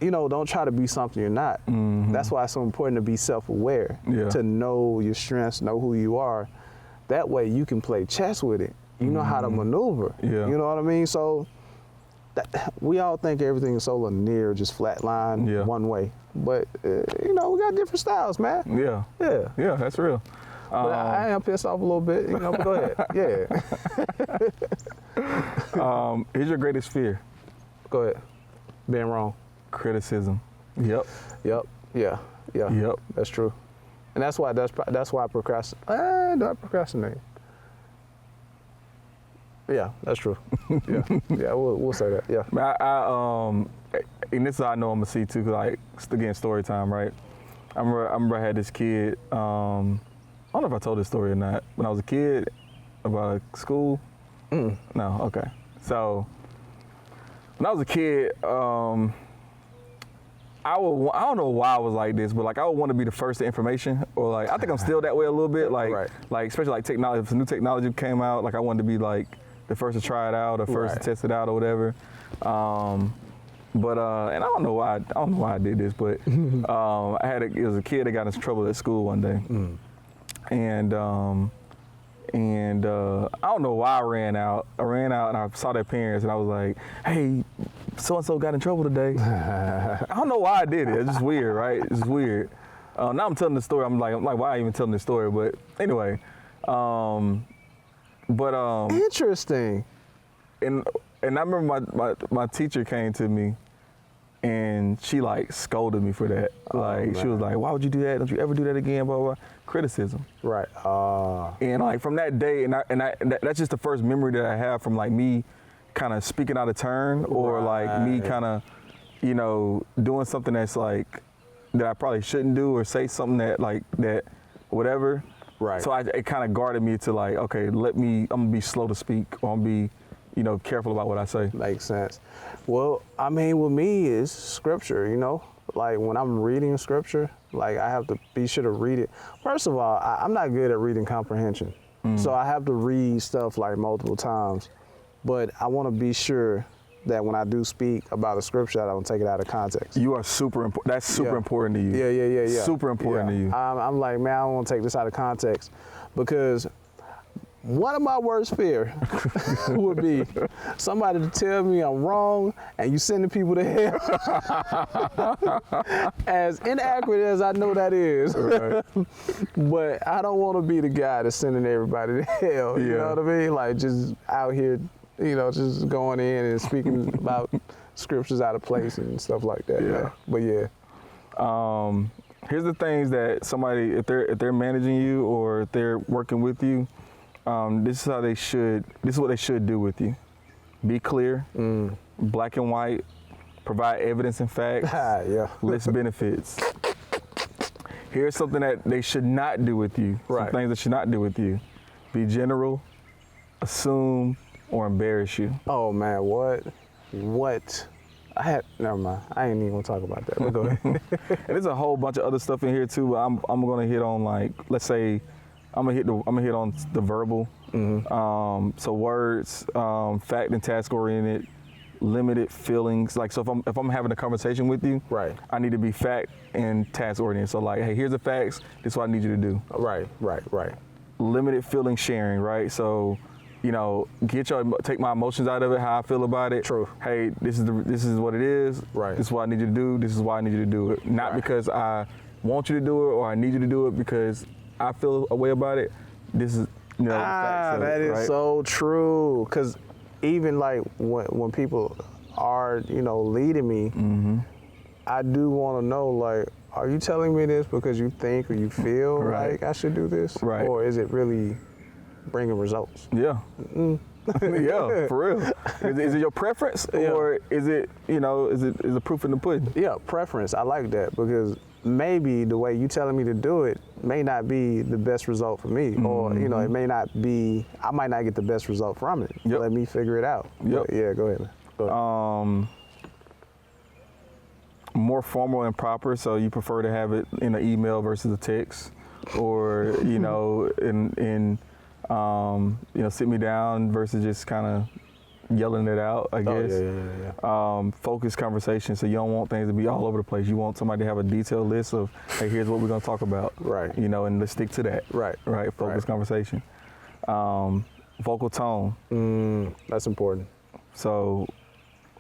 try to be something you're not. That's why it's so important to be self-aware, to know your strengths, know who you are. That way you can play chess with it. You know how to maneuver. Yeah. You know what I mean? So we all think everything is so linear, just flat line, one way. But we got different styles, man. Yeah. Yeah. Yeah, that's real. But I am pissed off a little bit. But go ahead. Yeah. Here's your greatest fear. Go ahead. Being wrong. Criticism. Yep. Yeah. Yep. That's true. And that's why I procrastinate. Do I procrastinate? Yeah, that's true. Yeah, we'll say that. Yeah. And this is how I know I'm a C too, cause again, story time, right? I remember I had this kid. I don't know if I told this story or not. When I was a kid, about school. No, okay. So. When I was a kid, I don't know why I was like this, but I would want to be the first to information, or I think I'm still that way a little bit, especially technology. If new technology came out, I wanted to be the first to try it out, or first to test it out, or whatever. And I don't know why I did this, but it was a kid that got in trouble at school one day, and I don't know why I ran out and I saw their parents and I was like, hey, so-and-so got in trouble today. I don't know why I did it. It's just weird, right? It's weird. Now I'm telling the story. I'm like, why are you even telling this story? But anyway, interesting. And I remember my teacher came to me and she scolded me for that. She was like, why would you do that? Don't you ever do that again? Blah, blah, blah. Criticism. Right. And from that day, and that's just the first memory that I have from me kind of speaking out of turn, or me kind of, doing something that's that I probably shouldn't do, or say something that whatever. Right. So it kind of guarded me to okay, I'm gonna be slow to speak, or I'm gonna be, careful about what I say. Makes sense. Well, I mean, with me is scripture, when I'm reading scripture, I have to be sure to read it. First of all, I'm not good at reading comprehension. So I have to read stuff multiple times, but I want to be sure that when I do speak about a scripture, I don't take it out of context. You are super important. That's super important to you. Yeah. Super important to you. I'm like, man, I don't want to take this out of context, because one of my worst fear would be somebody to tell me I'm wrong and you sending people to hell. As inaccurate as I know that is. Right. But I don't want to be the guy that's sending everybody to hell. You know what I mean? Just out here, just going in and speaking about scriptures out of place and stuff like that. Yeah. Man. But here's the things that somebody, if they're managing you or if they're working with you, this is what they should do with you. Be clear, black and white, provide evidence and facts, list benefits. Here's something that they should not do with you. Some things they should not do with you. Be general, assume, or embarrass you. Oh man, what? Never mind. I ain't even gonna talk about that. But go ahead. And there's a whole bunch of other stuff in here too. I'm gonna hit on, like, let's say, I'm gonna hit on the verbal. So words, fact and task oriented, limited feelings. Like, so if I'm having a conversation with you, Right. I need to be fact and task oriented. So like, hey, here's the facts. This is what I need you to do. Right. Limited feeling sharing, right? So, you know, take my emotions out of it, how I feel about it. True. Hey, this is what it is. Right. This is what I need you to do. This is why I need you to do it. Not because I want you to do it or I need you to do it because I feel a way about it. This is, you know, the facts of that it, is right? so true. Because even like when people are, you know, leading me, I do want to know, like, are you telling me this because you think or you feel Right. like I should do this? Right. Or is it really bringing results? Yeah. Yeah, for real. Is it your preference or is it, you know, is it proof in the pudding? Yeah, preference. I like that because maybe the way you telling me to do it may not be the best result for me, or you know, it may not be. I might not get the best result from it. Yep. Let me figure it out. Yep. But yeah, go ahead. Go ahead. More formal and proper, so you prefer to have it in an email versus a text, or you know, in you know, sit me down versus just kind of yelling it out, I guess. Yeah. Focused conversation, so you don't want things to be all over the place. You want somebody to have a detailed list of, hey, here's what we're gonna talk about. Right. You know, and let's stick to that. Right. Focused conversation. Vocal tone. That's important. So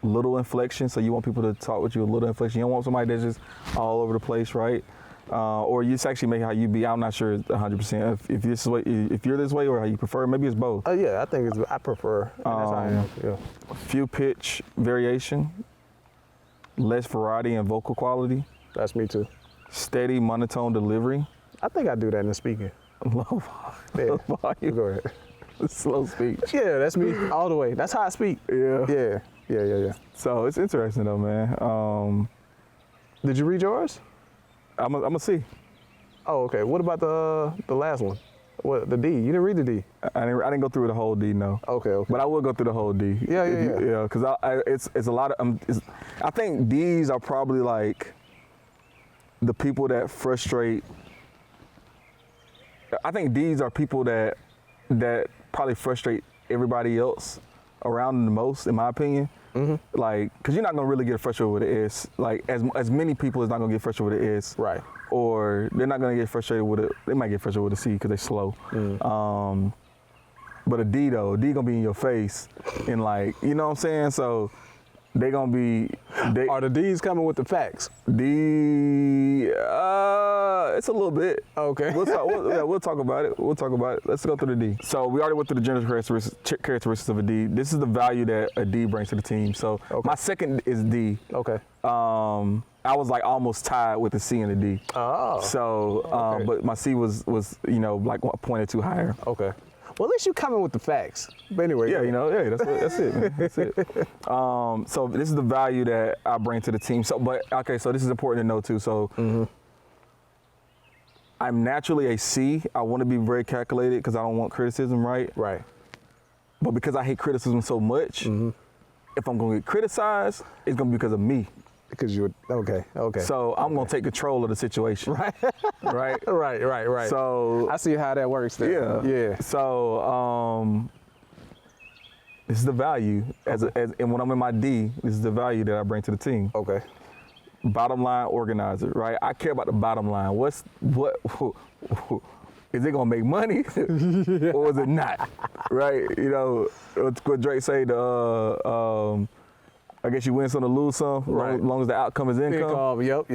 little inflection, so you want people to talk with you a little inflection. You don't want somebody that's just all over the place, right? Or you just actually make how you be. I'm not sure 100% if you're this way or how you prefer. Maybe it's both. Yeah, I think I prefer. And that's how I am. Yeah. Few pitch variation, less variety in vocal quality, That's me too. steady monotone delivery. I think I do that in the speaking. Low Yeah. volume, Go ahead. slow speech. Yeah, that's me all the way. That's how I speak. Yeah. Yeah. So it's interesting though, man. Did you read yours? I'm gonna see. Oh, okay. What about the last one? What, the D? You didn't read the D. I didn't go through the whole D, no. Okay. But I will go through the whole D. Yeah. Because it's a lot of. I think D's are probably like the people that frustrate. I think D's are people that probably frustrate everybody else around them the most, in my opinion. Like, because you're not gonna really get frustrated with an S. Like, as many people is not gonna get frustrated with an S. Right. Or they're not gonna get frustrated with it. They might get frustrated with a C because they're slow. But a D though, a D gonna be in your face, and like, you know what I'm saying? So they gonna be. Are the D's coming with the facts? D, it's a little bit. Okay. We'll talk about it. Let's go through the D. So we already went through the general characteristics of a D. This is the value that a D brings to the team. So my second is D. Okay. I was like almost tied with the C and the D. Oh. So, Okay. but my C was you know, like a point or two higher. Okay. Well, at least you coming with the facts. But anyway. Yeah, you know, that's it, man. That's it. So this is the value that I bring to the team. So this is important to know too. So I'm naturally a C. I want to be very calculated because I don't want criticism, right? Right. But because I hate criticism so much, if I'm gonna get criticized, it's gonna be because of me. Because you're okay. So I'm gonna take control of the situation. Right. Right. So I see how that works there. Yeah. So this is the value and when I'm in my D, this is the value that I bring to the team. Okay. Bottom line organizer, right? I care about the bottom line. What is it gonna make money or is it not? Right? You know what Drake say, I guess you win some to lose some, Right. long as the outcome is income. Yep.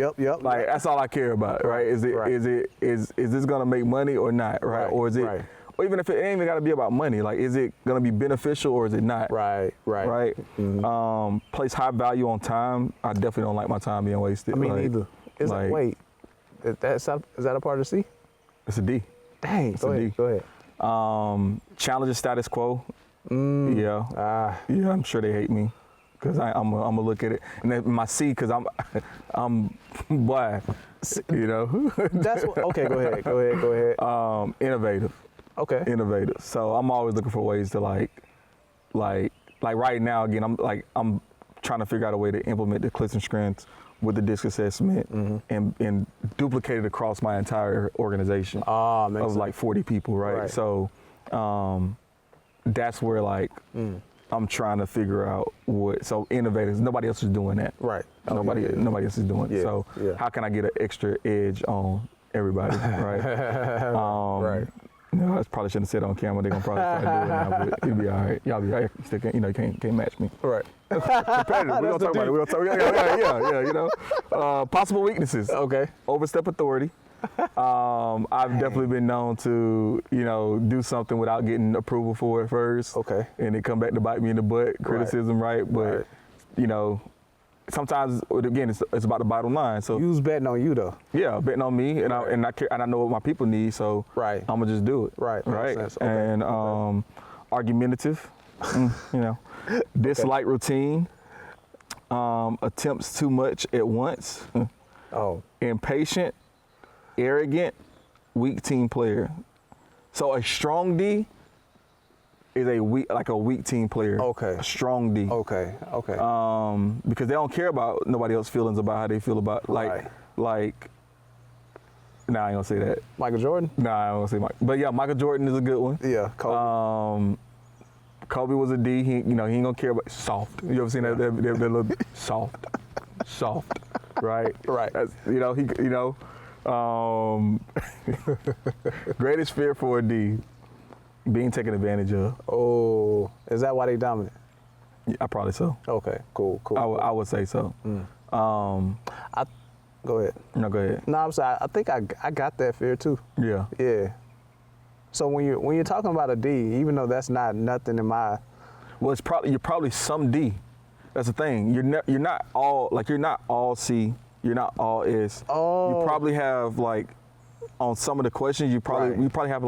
Like that's all I care about, right? Is this gonna make money or not, right? Or is it, right. or even if it ain't even gotta be about money, like is it gonna be beneficial or is it not? Right. Place high value on time. I definitely don't like my time being wasted. I mean, neither. Wait, is that a part of C? It's a D. Dang. It's a D. Go ahead. Challenge the status quo. Yeah. Yeah, I'm sure they hate me. Cause I'm gonna look at it, and then my C, cause I'm black, you know. That's what. Okay, go ahead. Innovative. Okay. Innovative. So I'm always looking for ways to like right now again. I'm trying to figure out a way to implement the Clifton strengths with the DISC assessment and duplicate it across my entire organization of sense. like 40 people, right? So that's where like I'm trying to figure out so innovators, nobody else is doing that. Right. Nobody else is doing it. So how can I get an extra edge on everybody, right? Right. No, I probably shouldn't have said it on camera. They're gonna probably try to do it now, but it'll be all right. Y'all be all right. You still can't, you can't match me. Right. Competitive. We're gonna talk about it. We're gonna talk. Yeah. Possible weaknesses. Okay. Overstep authority. I've definitely been known to, do something without getting approval for it first. Okay. And it come back to bite me in the butt. Criticism, right? But sometimes again, it's about the bottom line. So You was betting on you though. yeah, betting on me, and I care, and I know what my people need. So Right. I'm gonna just do it. Right. Right. Makes sense. Okay. And argumentative. Dislike routine. Attempts too much at once. Oh. Impatient, arrogant, weak team player. So a strong D is a weak team player. Okay. A strong D. Okay. Okay. Because they don't care about nobody else's feelings about how they feel about Right. Nah, I ain't gonna say that. Michael Jordan? Nah, I ain't gonna say Mike. But yeah, Michael Jordan is a good one. Yeah. Kobe. Kobe was a D. He ain't gonna care about soft. You ever seen that little soft, right? Right. That's, greatest fear for a D, being taken advantage of. Oh, is that why they dominant? Yeah, probably so. Okay. Cool. I would say so. Go ahead. No, go ahead. No, I'm sorry. I think I got that fear too. Yeah. Yeah. So when you're talking about a D, even though that's not nothing in my, Well, you're probably some D. That's the thing. You're not all C. You're not all S. Oh. You probably have on some of the questions. You probably have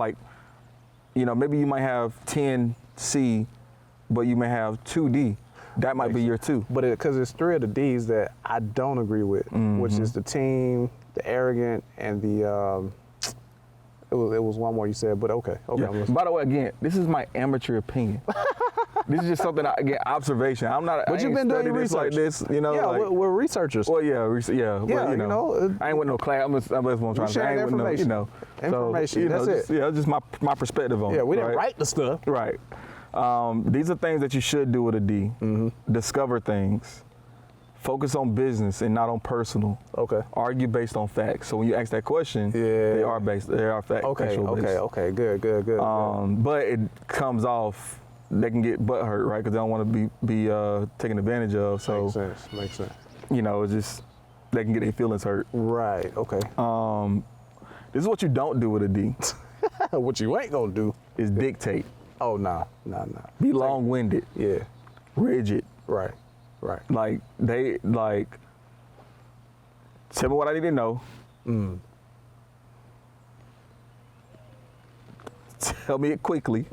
maybe you might have 10 C, but you may have 2 D. That might be your 2. but because it's 3 of the D's that I don't agree with, which is the team, the arrogant, and the it was one more you said, but okay. Yeah. I'm listening. By the way, again, this is my amateur opinion. This is just something observation. I'm not. But I you've ain't been doing studied your this like research. this, Yeah, we're researchers. Well, yeah, but, I ain't with no class. That's what I'm trying to say. I sharing ain't with no, information. So, That's it. just my perspective on it. Yeah, we didn't right? write the stuff. Right. These are things that you should do with a D. Discover things. Focus on business and not on personal. Okay. Argue based on facts. So when you ask that question, Yeah. they are fact. Okay. factual based. Okay. Good. But it comes off. They can get butt hurt, right? Because they don't want to be taken advantage of. So Makes sense. it's just they can get their feelings hurt. Right. Okay. This is what you don't do with a D. What you ain't gonna do? Is dictate. Oh, nah. Be long-winded. Yeah. Rigid. Right. Tell me what I need to know. Tell me it quickly.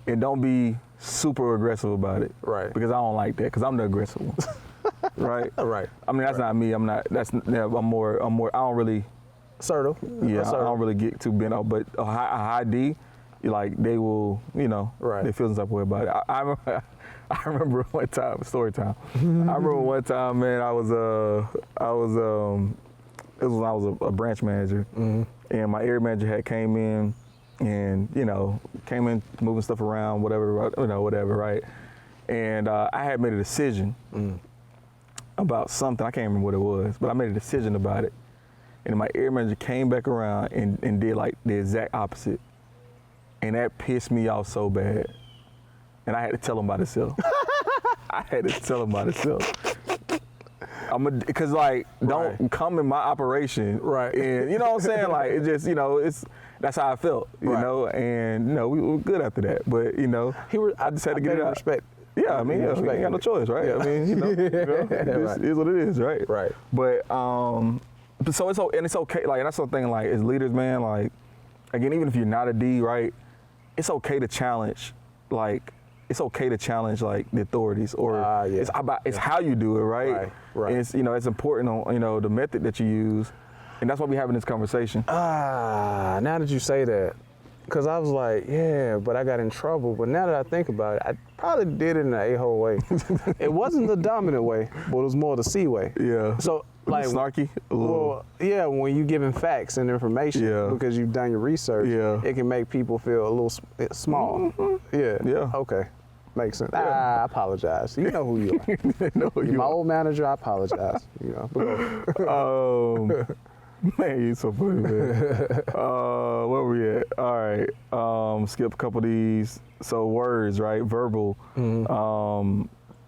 And don't be super aggressive about it. Right. Because I don't like that, because I'm the aggressive one. Right? Right. I mean, that's not me. I'm not, I'm more, I don't really, Assertive. yeah, I Assertive. don't really get too bent up. But a high D, they will, Right. they feel some type of way about it. I remember one time, story time. I remember one time, man, it was when I was a branch manager, and my area manager had came in moving stuff around, whatever, right? And I had made a decision about something. I can't remember what it was, but I made a decision about it. And my area manager came back around and did the exact opposite. And that pissed me off so bad. And I had to tell him about himself. Because don't come in my operation. Right. And you know what I'm saying? It just, that's how I felt, you Right. know? And, we were good after that. But, I just had to get it out. Respect. Yeah, I mean, you ain't got no choice, right? Yeah. I mean, it is what it is, right? Right. But so it's okay. That's the thing. As leaders, man. Again, even if you're not a D, right? It's okay to challenge. It's okay to challenge the authorities, or yeah. it's how you do it, right? Right. And it's it's important on the method that you use, and that's why we're having this conversation. Now that you say that, Because I was like, yeah, but I got in trouble. But now that I think about it, I probably did it in an a-hole way. It wasn't the dominant way, but it was more the C way. Yeah. So, like, snarky? Well, yeah, when you giving facts and information, because you've done your research, it can make people feel a little small. Yeah. Yeah. Okay. Makes sense. I apologize. You know who you are. You're my old manager, I apologize. Man, you so funny, man. Where we at? All right. Skip a couple of these. So words, right? Verbal.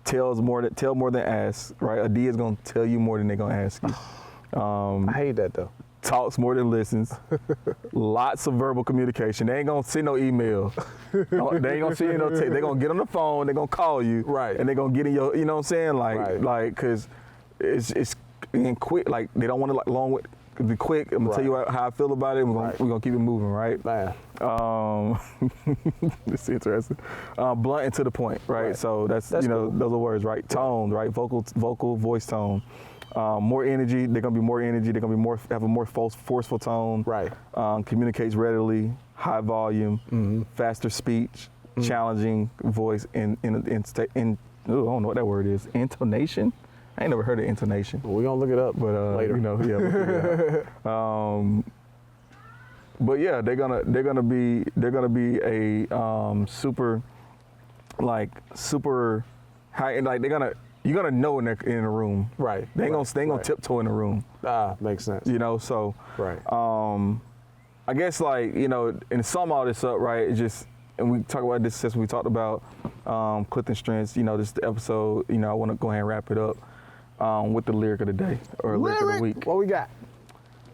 Tell more than ask, right? A D is gonna tell you more than they're gonna ask you. I hate that though. Talks more than listens. Lots of verbal communication. They ain't gonna send no email. They ain't gonna send you no text. They're gonna get on the phone. They're gonna call you. Right. And they're gonna get in your. You know what I'm saying? Right. Like, cause it's in quick. Like they don't want to long with. Be quick. I'm gonna tell you how I feel about it. We're gonna keep it moving, right? Man. It's interesting. Blunt and to the point, right? So that's you know, cool. Those are words, right? Tone, right? Vocal, voice tone. More energy. They're gonna be more energy. They're gonna be have a more forceful tone. Right. Communicates readily. High volume. Faster speech. Challenging voice. I don't know what that word is. Intonation. I ain't never heard of intonation. Well, we're gonna look it up, but later. You know, yeah. We'll figure it out. But yeah, they're gonna be a super high, and like you're gonna know in a room. Right. They ain't gonna tiptoe in the room. Makes sense. You know, so right. I guess like, you know, and to sum all this up, right, it's just, and we talk about this since we talked about Clifton strengths, you know, this is the episode, you know, I want to go ahead and wrap it up with the lyric of the day, or lyric of the week. What we got?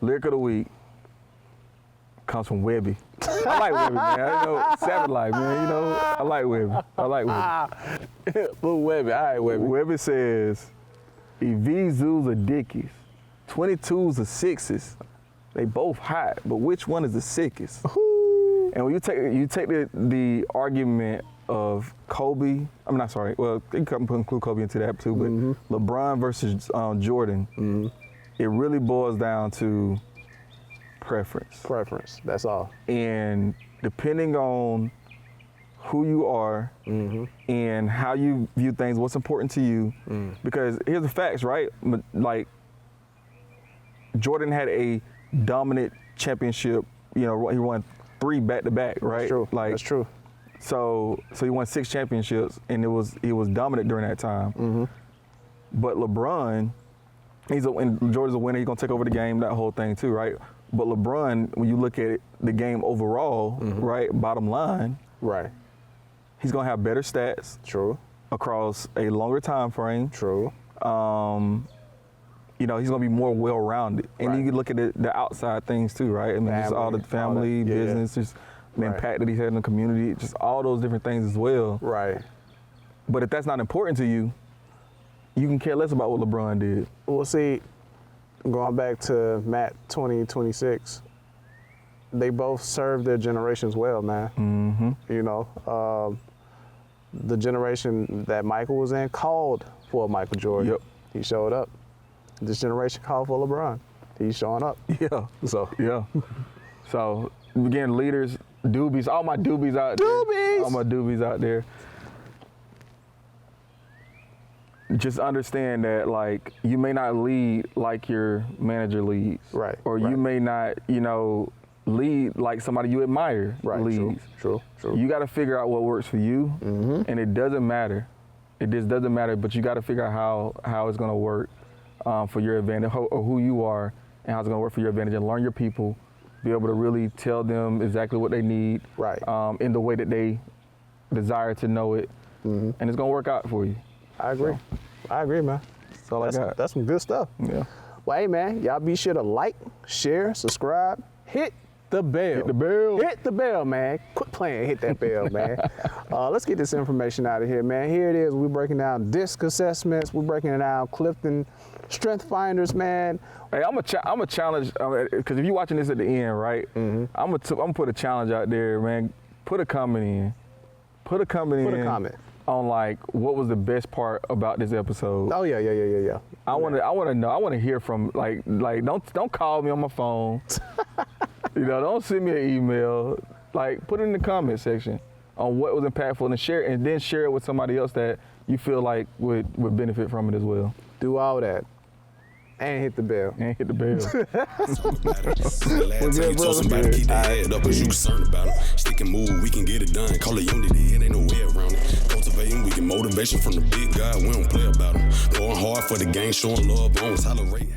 Lyric of the week comes from Webby. I like Webby, man. You know, Savage Life, man. You know, I like Webby. Little Webby. All right, Webby. Webby says, Evisus are dickies, 22s are sixes. They both hot, but which one is the sickest? Ooh. And when you take the argument of Kobe, I'm not sorry. Well, you can include Kobe into that too, but LeBron versus Jordan, it really boils down to preference. Preference, that's all. And depending on who you are and how you view things, what's important to you, because here's the facts, right? Like, Jordan had a dominant championship, you know, he won 3 back-to-back, right? That's true. Like, that's true. So he won 6 championships, and he was dominant during that time. But LeBron, and Jordan's a winner. He's gonna take over the game, that whole thing too, right? But LeBron, when you look at the game overall, right, bottom line, right, he's gonna have better stats. True. Across a longer time frame. True. You know, he's gonna be more well-rounded, and you can look at the outside things too, right? I mean, just all the family, business, just the impact that he had in the community, just all those different things as well. Right. But if that's not important to you, you can care less about what LeBron did. Well, see, going back to Matt 2026, they both served their generations well, man. You know, the generation that Michael was in called for Michael Jordan. Yep. He showed up. This generation called for LeBron. He's showing up. Yeah. So. Yeah. So, again, leaders, doobies, all my doobies out there. Doobies! All my doobies out there. Just understand that, like, you may not lead like your manager leads. Right. Or you may not, you know, lead like somebody you admire leads. True. You got to figure out what works for you, and it doesn't matter. It just doesn't matter, but you got to figure out how it's going to work for your advantage, or who you are, and how it's going to work for your advantage, and learn your people, be able to really tell them exactly what they need, in the way that they desire to know it, and it's going to work out for you. I agree. So, I agree, man. That's all I got. That's some good stuff. Yeah. Well, hey, man, y'all be sure to like, share, subscribe, hit the bell. Hit the bell. Hit the bell, man. Quit playing, hit that bell, man. Let's get this information out of here, man. Here it is. We're breaking down disc assessments. We're breaking down Clifton Strength Finders, man. Hey, I'm a challenge, because if you're watching this at the end, right, I'm gonna put a challenge out there, man. Put a comment in. Put a comment on, like, what was the best part about this episode. Oh, yeah. I want to know. I want to hear from, like don't call me on my phone. You know, don't send me an email. Like, put it in the comment section on what was impactful and then share it with somebody else that you feel like would benefit from it as well. Do all that. And hit the bell. And hit the bell. Last time you told somebody to keep their head up, cause you concerned about them. Stick and move, we can get it done. Call it unity, it ain't no way around it. Cultivating, we get motivation from the big guy, we don't play about them. Going hard for the game, showing love, on tolerate.